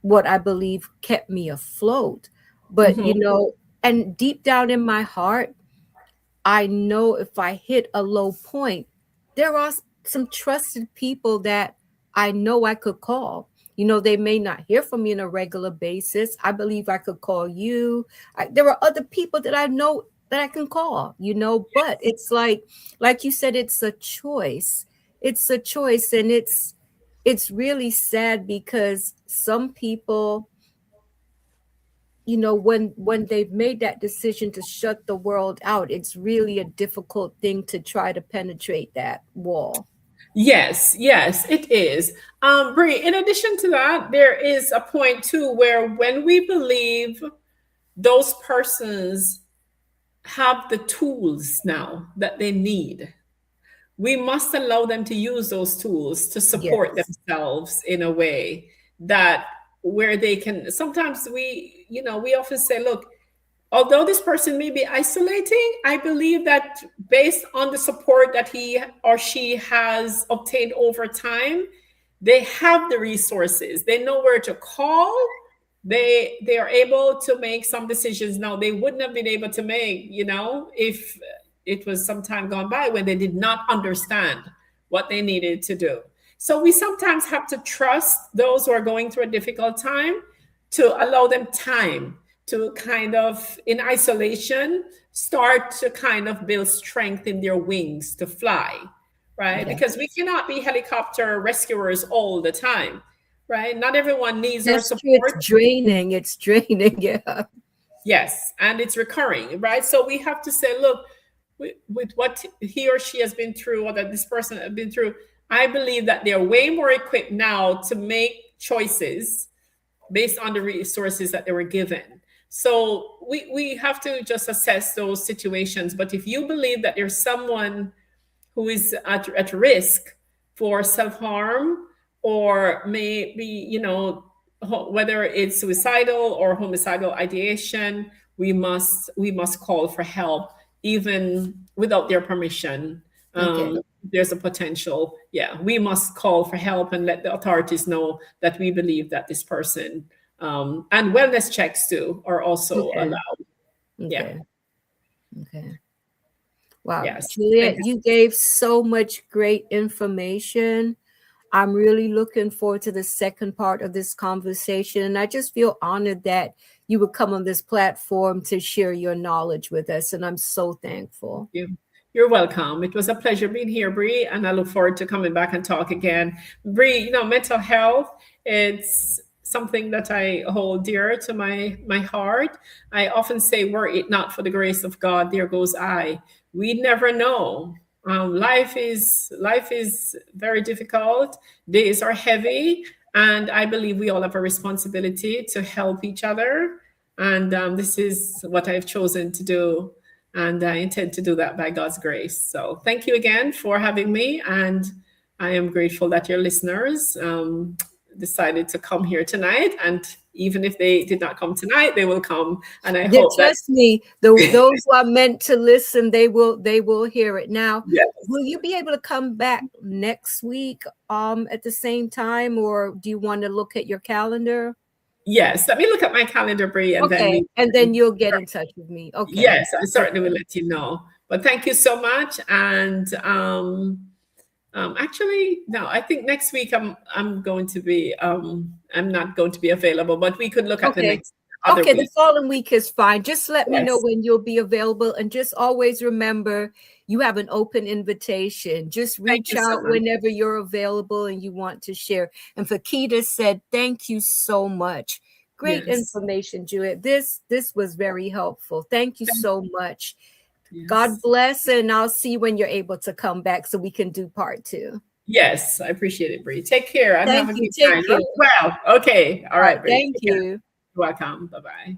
what I believe kept me afloat. But, Mhm. and deep down in my heart, I know if I hit a low point, there are some trusted people that I know I could call. They may not hear from me on a regular basis. I believe I could call you. There are other people that I know that I can call, but it's like you said, it's a choice. It's a choice. And it's really sad because some people, when they've made that decision to shut the world out, it's really a difficult thing to try to penetrate that wall. Yes, yes, it is. Brie, in addition to that, there is a point too where when we believe those persons have the tools now that they need, we must allow them to use those tools to support Yes. themselves in a way that where they can. Sometimes we often say, look, although this person may be isolating, I believe that based on the support that he or she has obtained over time, they have the resources. They know where to call. They are able to make some decisions now they wouldn't have been able to make, if it was some time gone by when they did not understand what they needed to do. So we sometimes have to trust those who are going through a difficult time, to allow them time to kind of, in isolation, start to kind of build strength in their wings to fly, right? Yeah. Because we cannot be helicopter rescuers all the time, right? Not everyone needs our That's true. It's support. draining. It's draining. Yeah. Yes, and it's recurring, right? So we have to say, look, with what he or she has been through, or that this person has been through, I believe that they're way more equipped now to make choices based on the resources that they were given. So we have to just assess those situations. But if you believe that there's someone who is at risk for self-harm, or maybe, whether it's suicidal or homicidal ideation, we must call for help even without their permission. Okay. There's a potential, yeah, we must call for help and let the authorities know that we believe that this person, and wellness checks too are also Okay. allowed. Yeah. Okay. Okay. Wow. Yes, thank Juliet, you. you gave so much great information. I'm really looking forward to the second part of this conversation. And I just feel honored that you would come on this platform to share your knowledge with us. And I'm so thankful. You. You're welcome. It was a pleasure being here, Bree, and I look forward to coming back and talk again. Bree, mental health, it's something that I hold dear to my heart. I often say, were it not for the grace of God, there goes I. We never know. Life is very difficult. Days are heavy, and I believe we all have a responsibility to help each other. And this is what I've chosen to do, and I intend to do that by God's grace. So thank you again for having me, and I am grateful that your listeners decided to come here tonight. And even if they did not come tonight, they will come, and I hope that. Trust me, those who are meant to listen, they will hear it. Now, Yes, will you be able to come back next week at the same time, or do you want to look at your calendar? yes. Let me look at my calendar, Bree, and then Okay, we. and then you'll get in touch with me. Okay. Yes, I certainly will Okay. let you know. But thank you so much, and actually, no, I think next week I'm going to be I'm not going to be available, but we could look at the Okay. next other Okay, the week. following week is fine. Just let me know Yes. when you'll be available, and just always remember you have an open invitation. Just Thank reach you so out much. whenever you're available and you want to share. And Fakita said, thank you so much. Great Yes. information, Juliet. This was very helpful. Thank you Thank so much. God Yes. bless, and I'll see you when you're able to come back so we can do part two. Yes, I appreciate it, Bree. Take care and have Thank a you. good Take time. care. Rest well. Okay. All All right. right, Bree. Thank Take care. you. You're welcome. Bye bye.